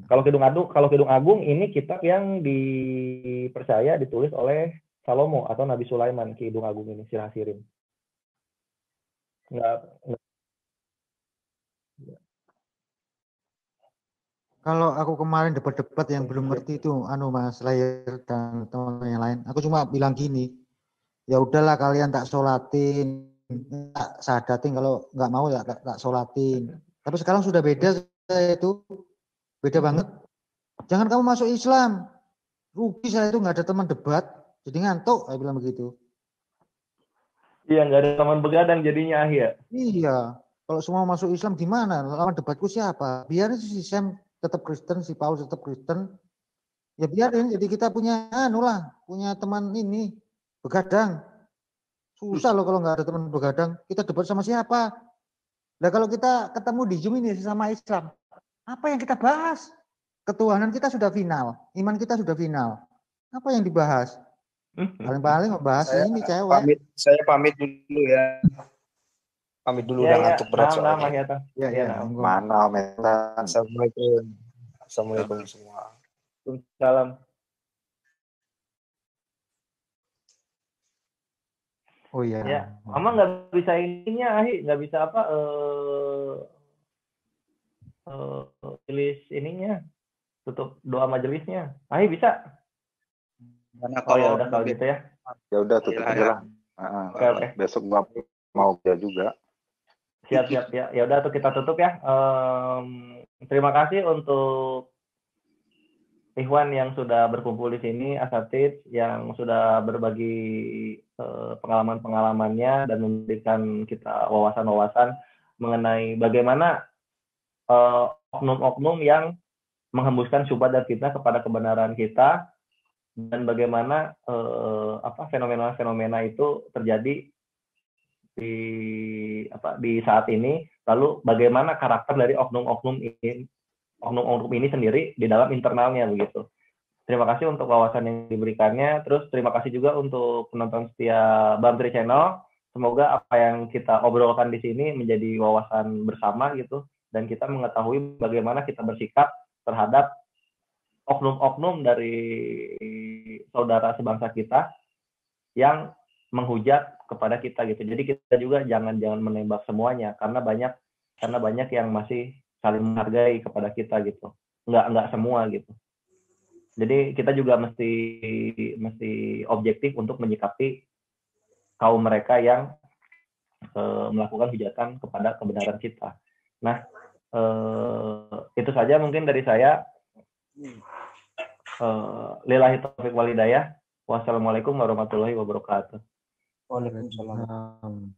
Kalau Kidung Agung ini kitab yang dipercaya ditulis oleh Salomo atau Nabi Sulaiman. Kidung Agung ini Sirah Sirim. Kalau aku kemarin debat-debat yang belum ngerti itu, Mas Layer dan teman-teman yang lain, aku cuma bilang gini, ya udahlah kalian tak sholatin, tak sadatin, kalau nggak mau ya tak sholatin. Tapi sekarang sudah beda, itu beda banget. Jangan kamu masuk Islam, rugi saya itu nggak ada teman debat, jadi ngantuk, saya bilang begitu. Iya, nggak ada teman begadang jadinya ya. Iya, kalau semua masuk Islam gimana? Lawan debatku siapa? Biar si Sam tetap Kristen, si Paulus tetap Kristen. Ya biarin, jadi kita punya punya teman ini begadang. Susah loh kalau nggak ada teman begadang. Kita debat sama siapa? Nah kalau kita ketemu di Zoom ini sesama Islam, apa yang kita bahas? Ketuhanan kita sudah final, iman kita sudah final. Apa yang dibahas? Paling-paling membahas ini cewek. Saya pamit dulu ya. Pamit dulu udah ngantuk berat soalnya. Mana Metan. Assalamualaikum semua. Salam. Oh iya. Ya, Mama nggak bisa ininya, nggak bisa apa tulis ininya, tutup doa majelisnya. Bisa? Kalau udah kalau gitu ya. Ya udah tutup aja lah. Oke. Besok mau kerja juga. Siap ya. Ya udah tuh kita tutup ya. Terima kasih untuk Ikhwan yang sudah berkumpul di sini, asatidz yang sudah berbagi pengalaman-pengalamannya dan memberikan kita wawasan-wawasan mengenai bagaimana oknum-oknum yang menghembuskan syubhat dan fitnah kepada kebenaran kita, dan bagaimana fenomena-fenomena itu terjadi di saat ini, lalu bagaimana karakter dari oknum-oknum ini sendiri di dalam internalnya begitu. Terima kasih untuk wawasan yang diberikannya. Terus terima kasih juga untuk penonton setia Bamtri Channel. Semoga apa yang kita obrolkan di sini menjadi wawasan bersama gitu, dan kita mengetahui bagaimana kita bersikap terhadap oknum-oknum dari saudara sebangsa kita yang menghujat kepada kita gitu. Jadi kita juga jangan menembak semuanya, karena banyak yang masih saling menghargai kepada kita gitu. Nggak semua gitu. Jadi kita juga mesti objektif untuk menyikapi kaum mereka yang melakukan hujatan kepada kebenaran kita. Nah, itu saja mungkin dari saya. Lillahi taufiq wal hidayah. Wassalamualaikum warahmatullahi wabarakatuh. Waalaikumsalam.